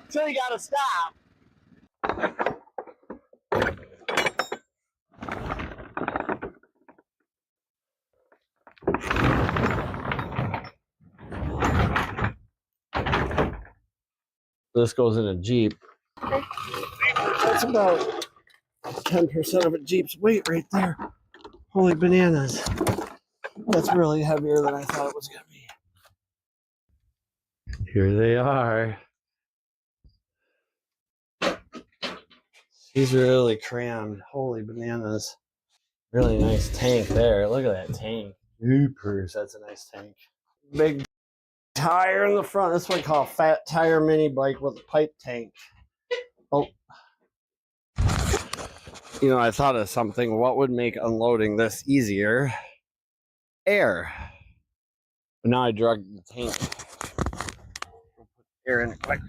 Until you gotta stop. This goes in a Jeep. That's about 10% of a Jeep's weight right there. Holy bananas. That's really heavier than I thought it was going to be. Here they are. She's really crammed. Holy bananas. Really nice tank there. Look at that tank. Jeepers, that's a nice tank. Big tire in the front. That's what I call a fat tire mini bike with a pipe tank. Oh. You know, I thought of something. What would make unloading this easier? Air. But now I drug the tank. We'll put air in it quick.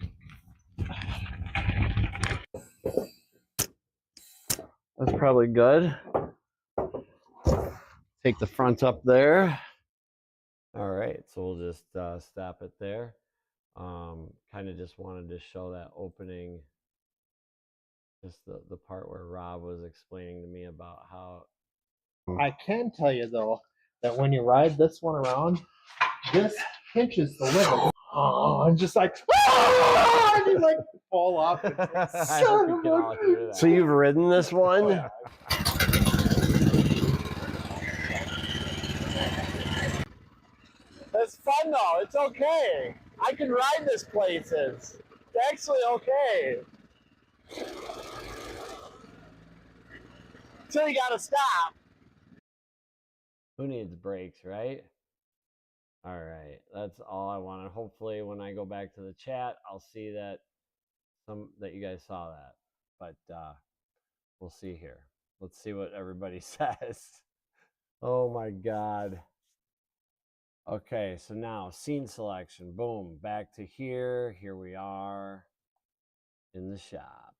That's probably good. Take the front up there. All right, so we'll just stop it there. Kind of just wanted to show that opening, just the part where Rob was explaining to me about how. I can tell you though that when you ride this one around, this pinches the liver. Oh, I'm just like, ah! And you like fall off. And like, I hope you can all hear that. So you've ridden this one? Oh, yeah. It's fun though. It's okay. I can ride this places. It's actually okay. Until you gotta stop. Who needs brakes, right? All right, that's all I wanted. Hopefully, when I go back to the chat, I'll see that you guys saw that. But we'll see here. Let's see what everybody says. Oh my God. Okay, so now scene selection. Boom, back to here. Here we are in the shop.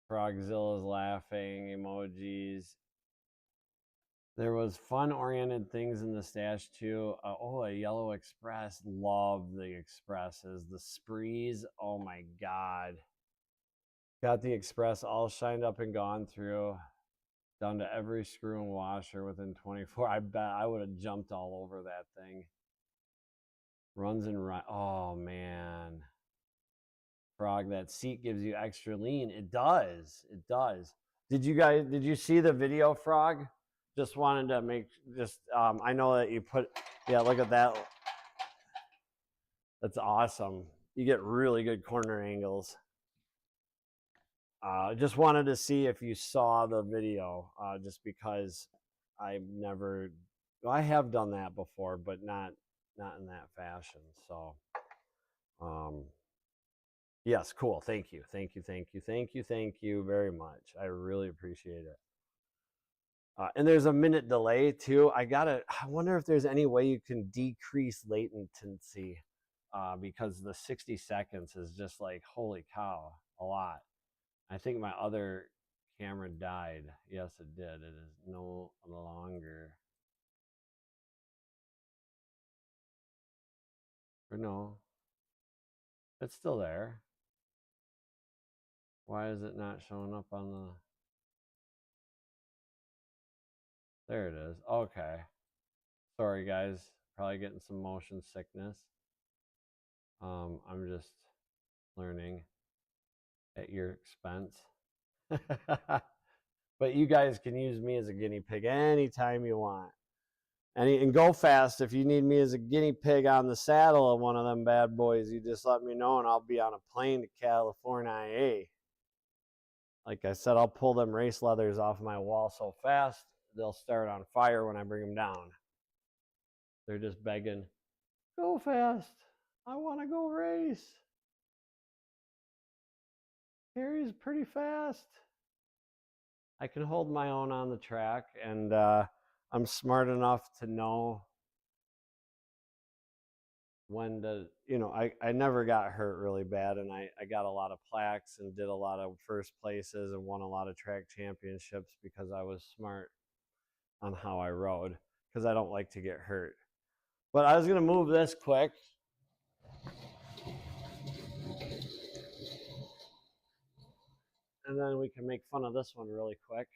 Frogzilla's laughing, emojis. There was fun-oriented things in the stash too. Oh, a yellow express. Love the expresses. The sprees. Oh my God. Got the express all shined up and gone through. Down to every screw and washer within 24. I bet I would have jumped all over that thing. Runs and run. Oh man. Frog, that seat gives you extra lean. It does. It does. Did you see the video, Frog? Just wanted to make, I know that you put, yeah, look at that. That's awesome. You get really good corner angles. Just wanted to see if you saw the video, just because I have done that before, but not in that fashion. So, yes, cool. Thank you very much. I really appreciate it. And there's a minute delay too. I wonder if there's any way you can decrease latency, because the 60 seconds is just like, holy cow, a lot. I think my other camera died. Yes, it did. It is no longer. Or no, it's still there. Why is it not showing up on the... There it is. Okay. Sorry, guys. Probably getting some motion sickness. I'm just learning at your expense. But you guys can use me as a guinea pig anytime you want. And go fast. If you need me as a guinea pig on the saddle of one of them bad boys, you just let me know and I'll be on a plane to California. Like I said, I'll pull them race leathers off my wall so fast, they'll start on fire when I bring them down. They're just begging, go fast. I want to go race. Harry's pretty fast. I can hold my own on the track, and I'm smart enough to know when to, I never got hurt really bad, and I got a lot of plaques and did a lot of first places and won a lot of track championships because I was smart on how I rode, because I don't like to get hurt. But I was going to move this quick. And then we can make fun of this one really quick,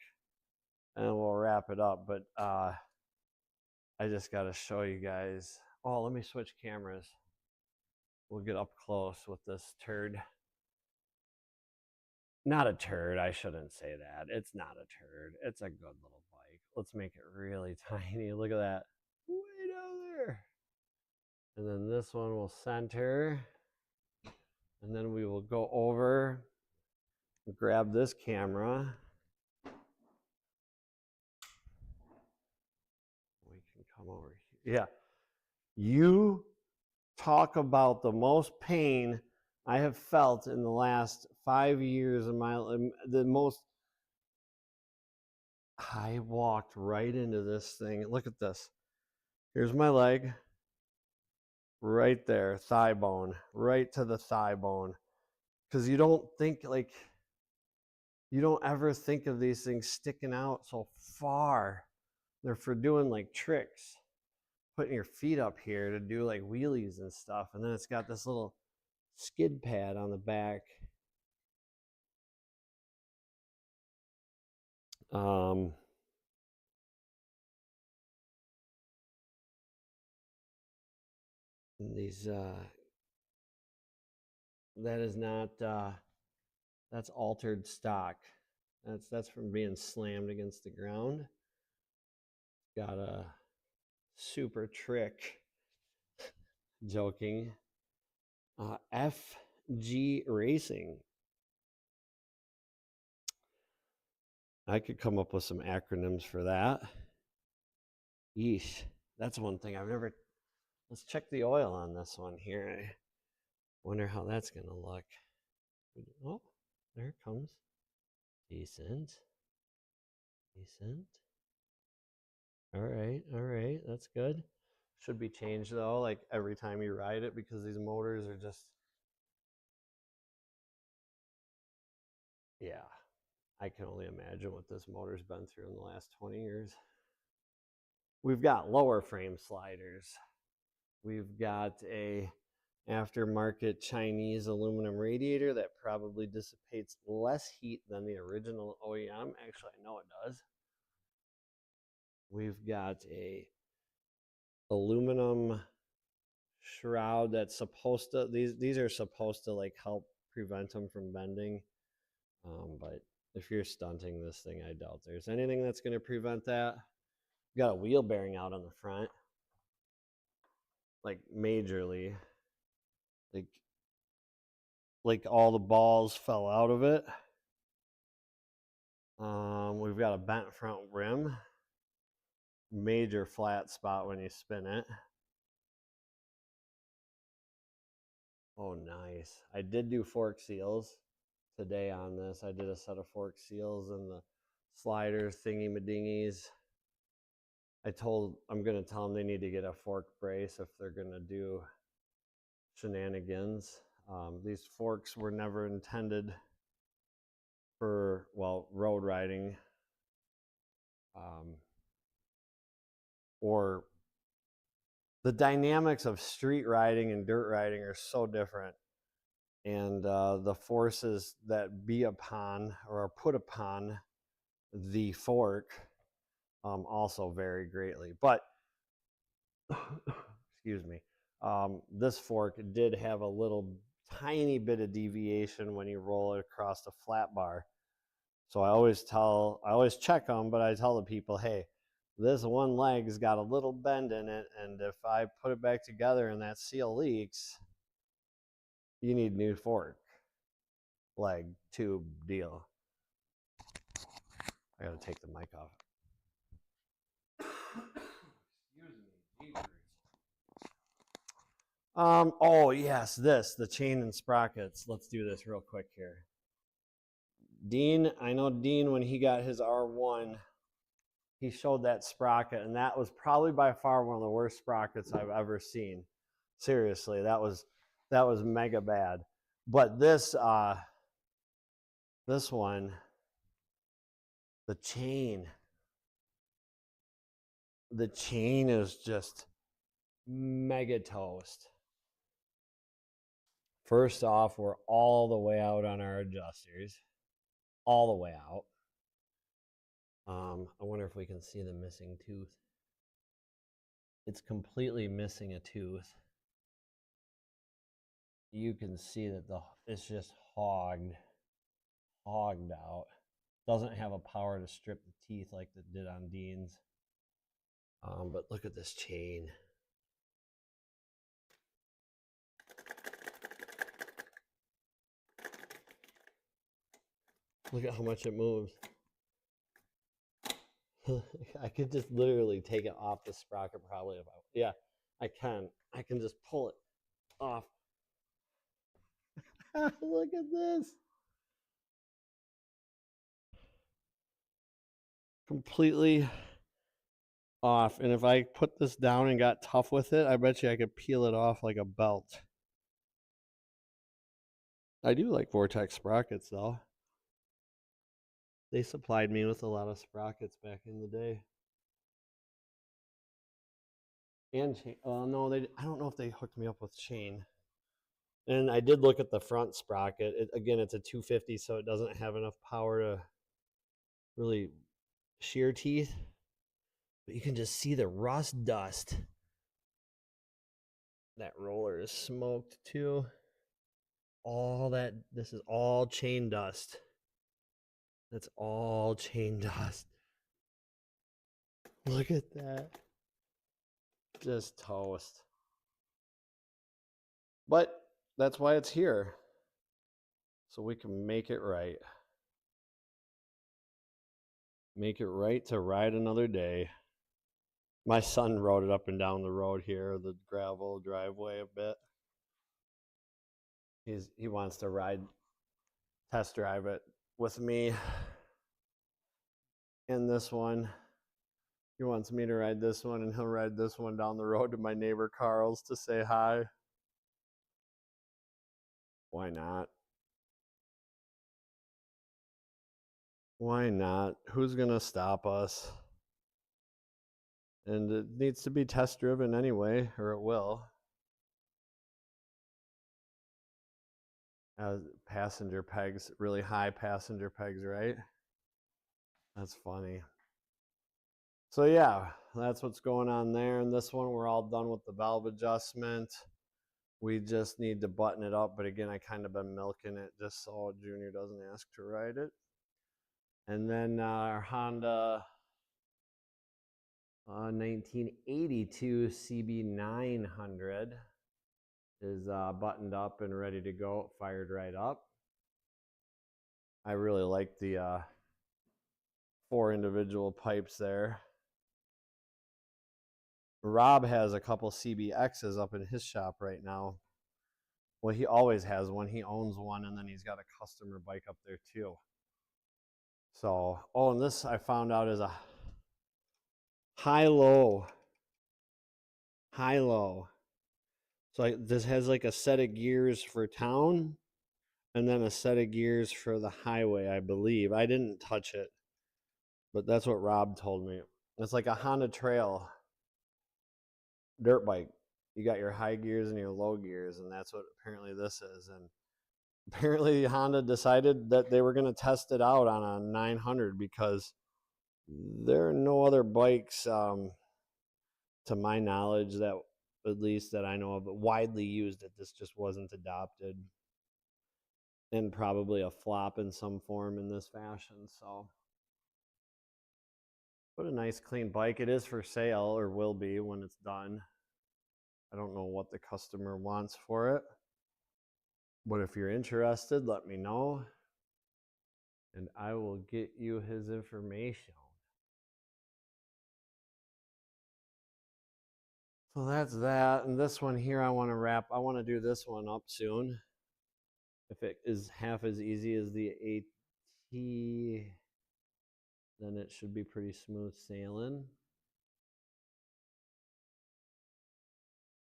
and we'll wrap it up. But I just got to show you guys. Oh, let me switch cameras. We'll get up close with this turd. Not a turd. I shouldn't say that. It's not a turd. It's a good little bike. Let's make it really tiny. Look at that. Way down there. And then this one will center. And then we will go over, grab this camera. We can come over here. Yeah. You talk about the most pain I have felt in the last 5 years of my life. The most, I walked right into this thing. Look at this. Here's my leg. Right there, thigh bone, right to the thigh bone. Because you don't think, like, you don't ever think of these things sticking out so far. They're for doing like tricks, putting your feet up here to do like wheelies and stuff. And then it's got this little skid pad on the back. These that is not that's altered stock. That's from being slammed against the ground. Got a super trick. Joking. FG Racing. I could come up with some acronyms for that. Yeesh. That's one thing I've never. Let's check the oil on this one here. I wonder how that's going to look. Oh, there it comes. Decent. Decent. All right. That's good. Should be changed though, like every time you ride it, because these motors are just. Yeah. I can only imagine what this motor's been through in the last 20 years. We've got lower frame sliders. We've got a aftermarket Chinese aluminum radiator that probably dissipates less heat than the original OEM. Actually, I know it does. We've got a aluminum shroud that's supposed to, these are supposed to like help prevent them from bending. But if you're stunting this thing, I doubt there's anything that's going to prevent that. We've got a wheel bearing out on the front, like majorly. Like all the balls fell out of it. We've got a bent front rim, major flat spot when you spin it. Oh, nice. I did do fork seals today on this. I did a set of fork seals and the slider thingy-madingies. I'm going to tell them they need to get a fork brace if they're going to do shenanigans. These forks were never intended for, well, road riding. Or the dynamics of street riding and dirt riding are so different, and the forces that be upon or are put upon the fork also vary greatly. But excuse me, this fork did have a little tiny bit of deviation when you roll it across the flat bar. So I always check them, but I tell the people, hey, this one leg's got a little bend in it, and if I put it back together and that seal leaks, you need new fork, leg, tube deal. I gotta take the mic off. Excuse me, jeepers. Oh yes, the chain and sprockets. Let's do this real quick here. Dean, I know Dean, when he got his R1, he showed that sprocket, and that was probably by far one of the worst sprockets I've ever seen. Seriously, that was mega bad. But this one, the chain is just mega toast. First off, we're all the way out on our adjusters, all the way out. I wonder if we can see the missing tooth. It's completely missing a tooth. You can see that it's just hogged out. Doesn't have a power to strip the teeth like it did on Dean's. But look at this chain. Look at how much it moves. I could just literally take it off the sprocket probably if yeah, I can just pull it off. Look at this. completely off. And if I put this down and got tough with it, I bet you I could peel it off like a belt. I do like Vortex sprockets though. They supplied me with a lot of sprockets back in the day. And chain. No, I don't know if they hooked me up with chain. And I did look at the front sprocket. Again, it's a 250, so it doesn't have enough power to really shear teeth. But you can just see the rust dust. That roller is smoked too. All that, this is all chain dust. That's all chain dust. Look at that. Just toast. But that's why it's here. So we can make it right. Make it right to ride another day. My son rode it up and down the road here, the gravel driveway a bit. He wants to test drive it with me. And this one. He wants me to ride this one, and he'll ride this one down the road to my neighbor Carl's to say hi. Why not? Why not? Who's going to stop us? And it needs to be test driven anyway, or it will. Passenger pegs, really high passenger pegs, right? That's funny. So yeah, that's what's going on there. And this one, we're all done with the valve adjustment. We just need to button it up. But again, I kind of been milking it just so Junior doesn't ask to ride it. And then our Honda 1982 CB900 is buttoned up and ready to go, fired right up. I really like the 4 individual pipes there. Rob has a couple CBXs up in his shop right now. Well, he always has one. He owns one, and then he's got a customer bike up there too. So, oh, and this I found out is a high-low. High-low. So this has like a set of gears for town and then a set of gears for the highway, I believe. I didn't touch it, but that's what Rob told me. It's like a Honda Trail dirt bike. You got your high gears and your low gears, and that's what apparently this is. And apparently Honda decided that they were going to test it out on a 900 because there are no other bikes, to my knowledge, that at least that I know of, widely used that this just wasn't adopted. And probably a flop in some form in this fashion. So, what a nice clean bike. It is for sale, or will be when it's done. I don't know what the customer wants for it, but if you're interested, let me know and I will get you his information. So that's that. And this one here, I want to do this one up soon. If it is half as easy as the AT, then it should be pretty smooth sailing.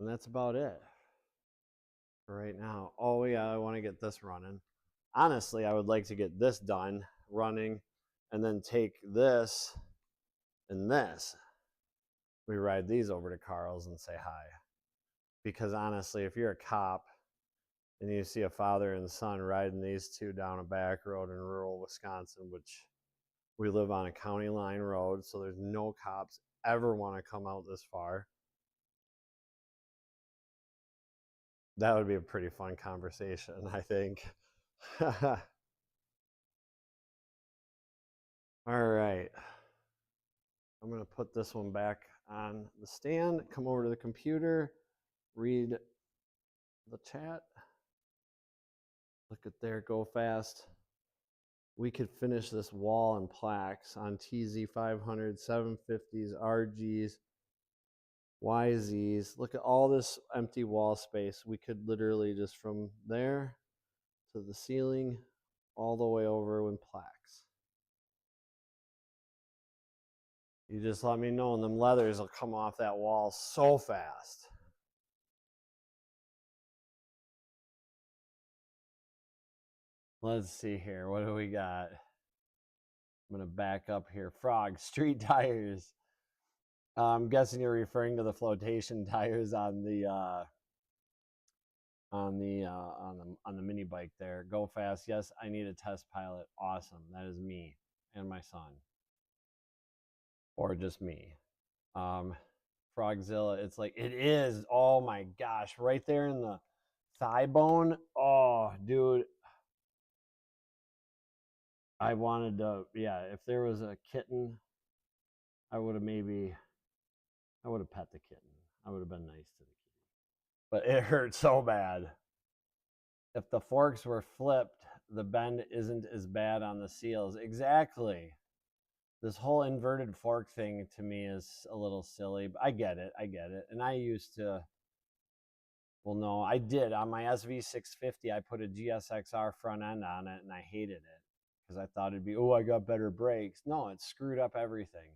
And that's about it for right now. Oh yeah, I want to get this running. Honestly, I would like to get this done, running, and then take this and this. We ride these over to Carl's and say hi. Because honestly, if you're a cop and you see a father and son riding these two down a back road in rural Wisconsin, which we live on a county line road, so there's no cops ever want to come out this far. That would be a pretty fun conversation, I think. All right. I'm going to put this one back on the stand, come over to the computer, read the chat. Look at there, go fast. We could finish this wall and plaques on TZ 500, 750s, RGs, YZs. Look at all this empty wall space. We could literally just from there to the ceiling all the way over in plaques. You just let me know, and them leathers will come off that wall so fast. Let's see here. What do we got? I'm going to back up here. Frog, street tires. I'm guessing you're referring to the flotation tires on the mini bike there. Go fast. Yes, I need a test pilot. Awesome. That is me and my son. Or just me. Frogzilla, it's like, it is. Oh my gosh. Right there in the thigh bone. Oh, dude. I wanted to, yeah, if there was a kitten, I would have pet the kitten. I would have been nice to the kitty. But it hurt so bad. If the forks were flipped, the bend isn't as bad on the seals. Exactly. This whole inverted fork thing to me is a little silly, but I get it. And I used to, well, no, I did. On my SV650, I put a GSXR front end on it, and I hated it because I thought it'd be, oh, I got better brakes. No, it screwed up everything.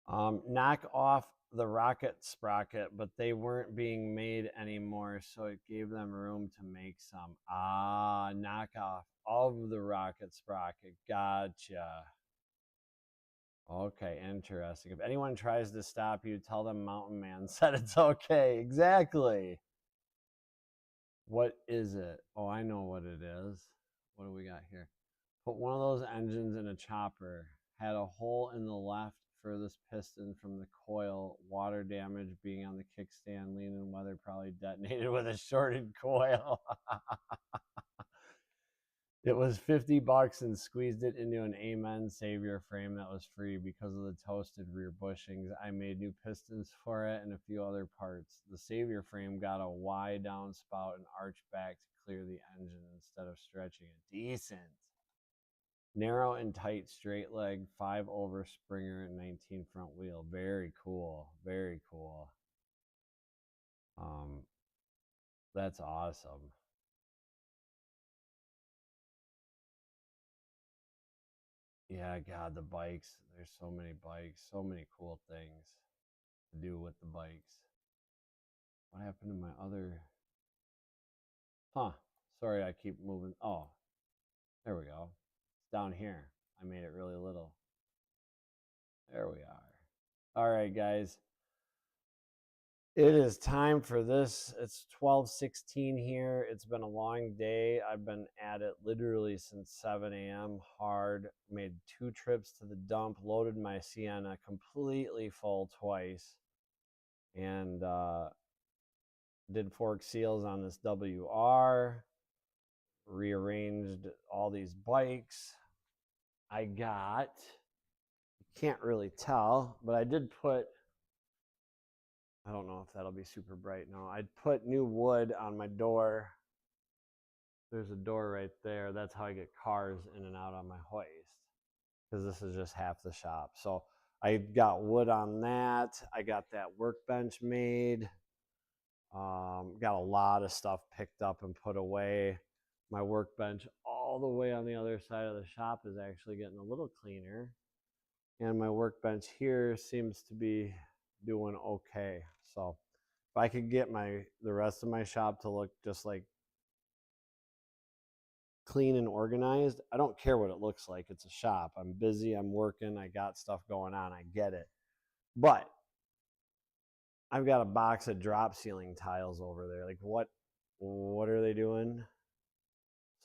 Knock off the rocket sprocket, but they weren't being made anymore, so it gave them room to make some. Knockoff of the rocket sprocket. Gotcha. Okay, interesting. If anyone tries to stop you, tell them Mountain Man said it's okay. Exactly. What is it? Oh, I know what it is. What do we got here? Put one of those engines in a chopper. Had a hole in the left furthest piston from the coil. Water damage being on the kickstand. Lean and weather probably detonated with a shorted coil. It was $50 and squeezed it into an Amen Savior frame that was free because of the toasted rear bushings. I made new pistons for it and a few other parts. The Savior frame got a Y downspout and arch back to clear the engine instead of stretching it. Decent. Narrow and tight straight leg, 5 over Springer and 19 front wheel. Very cool. Very cool. That's awesome. Yeah, God, the bikes. There's so many bikes, so many cool things to do with the bikes. What happened to my other? Huh. Sorry, I keep moving. Oh, there we go. It's down here. I made it really little. There we are. All right, guys. It is time for this. It's 12:16 here. It's been a long day. I've been at it literally since 7 a.m. hard. Made 2 trips to the dump, loaded my Sienna completely full twice, and did fork seals on this WR, rearranged all these bikes. I got, you can't really tell, but I did put, I don't know if that'll be super bright. No, I put new wood on my door. There's a door right there. That's how I get cars in and out on my hoist, because this is just half the shop. So I got wood on that. I got that workbench made. Got a lot of stuff picked up and put away. My workbench all the way on the other side of the shop is actually getting a little cleaner. And my workbench here seems to be doing okay. So if I could get the rest of my shop to look just like clean and organized, I don't care what it looks like. It's a shop. I'm busy, I'm working, I got stuff going on, I get it. But I've got a box of drop ceiling tiles over there. Like, what are they doing?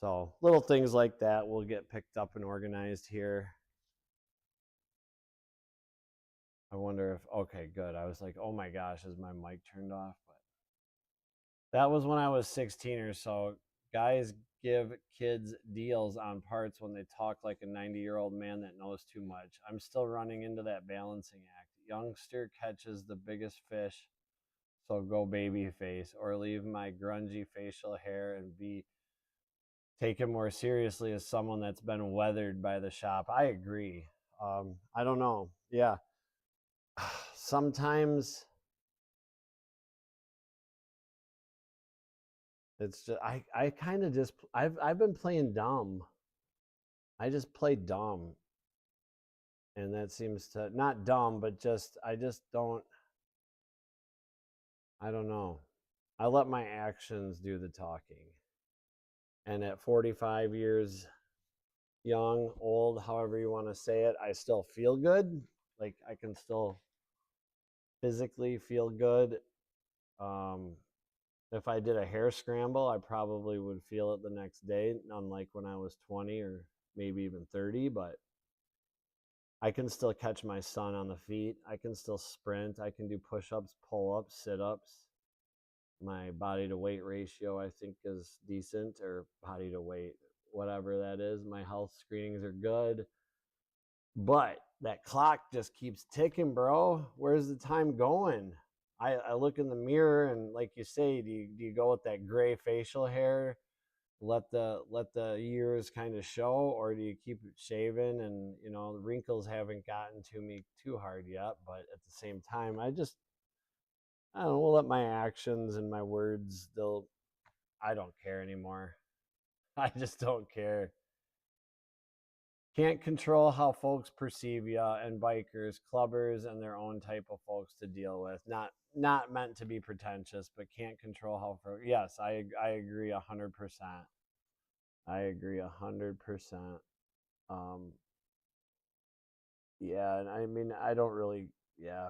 So little things like that will get picked up and organized here. I wonder if, okay, good. I was like, oh my gosh, is my mic turned off? But that was when I was 16 or so. Guys give kids deals on parts when they talk like a 90-year-old man that knows too much. I'm still running into that balancing act. Youngster catches the biggest fish, so go baby face, or leave my grungy facial hair and be taken more seriously as someone that's been weathered by the shop. I agree. I don't know. Yeah. Sometimes it's just I kind of just I've been playing dumb. I just play dumb. And that seems to, not dumb, but just, I don't know. I let my actions do the talking. And at 45 years young, old, however you want to say it, I still feel good. Like I can still physically feel good. If I did a hair scramble, I probably would feel it the next day, unlike when I was 20 or maybe even 30, but I can still catch my son on the feet. I can still sprint. I can do push-ups, pull-ups, sit-ups. My body to weight ratio, I think, is decent, or body to weight, whatever that is. My health screenings are good. But that clock just keeps ticking, bro. Where's the time going? I look in the mirror and, like you say, do you go with that gray facial hair, let the years kind of show, or do you keep it shaven? And the wrinkles haven't gotten to me too hard yet, but at the same time, I don't know, we'll let my actions and my words, I don't care anymore. I just don't care. Can't control how folks perceive you, and bikers, clubbers, and their own type of folks to deal with. Not meant to be pretentious, but can't control how. Yes, I agree 100%. I agree 100%. Yeah, and I mean, I don't really. Yeah,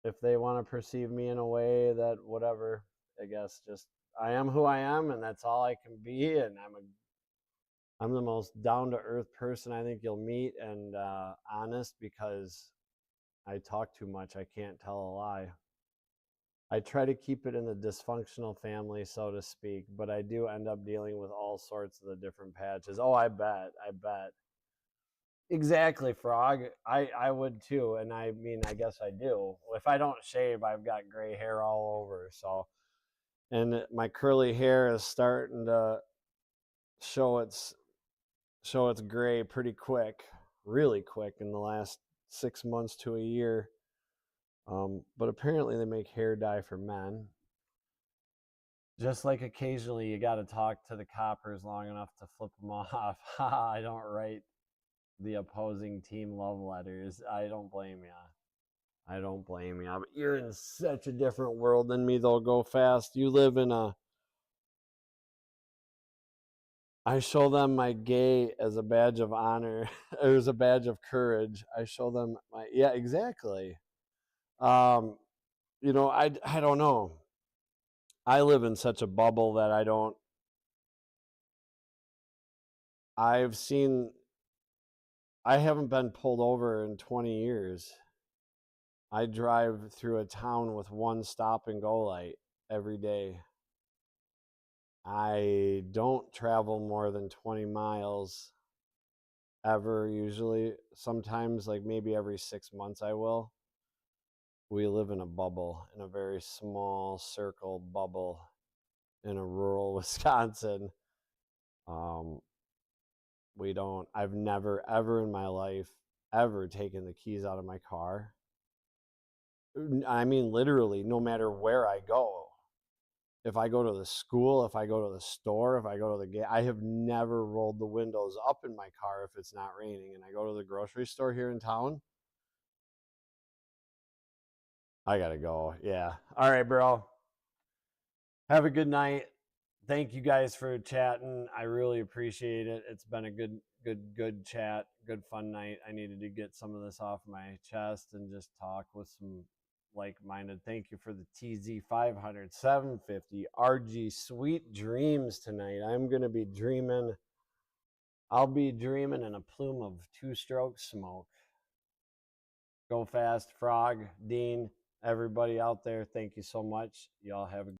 if they want to perceive me in a way that whatever, I guess just I am who I am, and that's all I can be, and I'm the most down to earth person I think you'll meet, and honest, because I talk too much. I can't tell a lie. I try to keep it in the dysfunctional family, so to speak, but I do end up dealing with all sorts of the different patches. Oh, I bet. Exactly, Frog. I would too, and I mean, I guess I do. If I don't shave, I've got gray hair all over. So, and my curly hair is starting to show its gray pretty quick, really quick in the last 6 months to a year. But apparently they make hair dye for men. Just like occasionally you got to talk to the coppers long enough to flip them off. I don't write the opposing team love letters. I don't blame you. But you're in such a different world than me, though. Go fast. You live in I show them my gay as a badge of honor, or as a badge of courage. I show them yeah, exactly. Um, I don't know. I live in such a bubble that I haven't been pulled over in 20 years. I drive through a town with one stop and go light every day. I don't travel more than 20 miles ever, usually. Sometimes, like maybe every 6 months, I will. We live in a bubble, in a very small circle bubble in a rural Wisconsin. I've never, ever in my life, ever taken the keys out of my car. I mean, literally, no matter where I go. If I go to the school, if I go to the store, if I go to the gate, I have never rolled the windows up in my car if it's not raining. And I go to the grocery store here in town. I gotta go. Yeah. All right, bro. Have a good night. Thank you guys for chatting. I really appreciate it. It's been a good chat, good fun night. I needed to get some of this off my chest and just talk with some like-minded. Thank you for the TZ 500, 750, RG Sweet Dreams tonight. I'm going to be dreaming. I'll be dreaming in a plume of two-stroke smoke. Go fast, Frog, Dean, everybody out there. Thank you so much. Y'all have a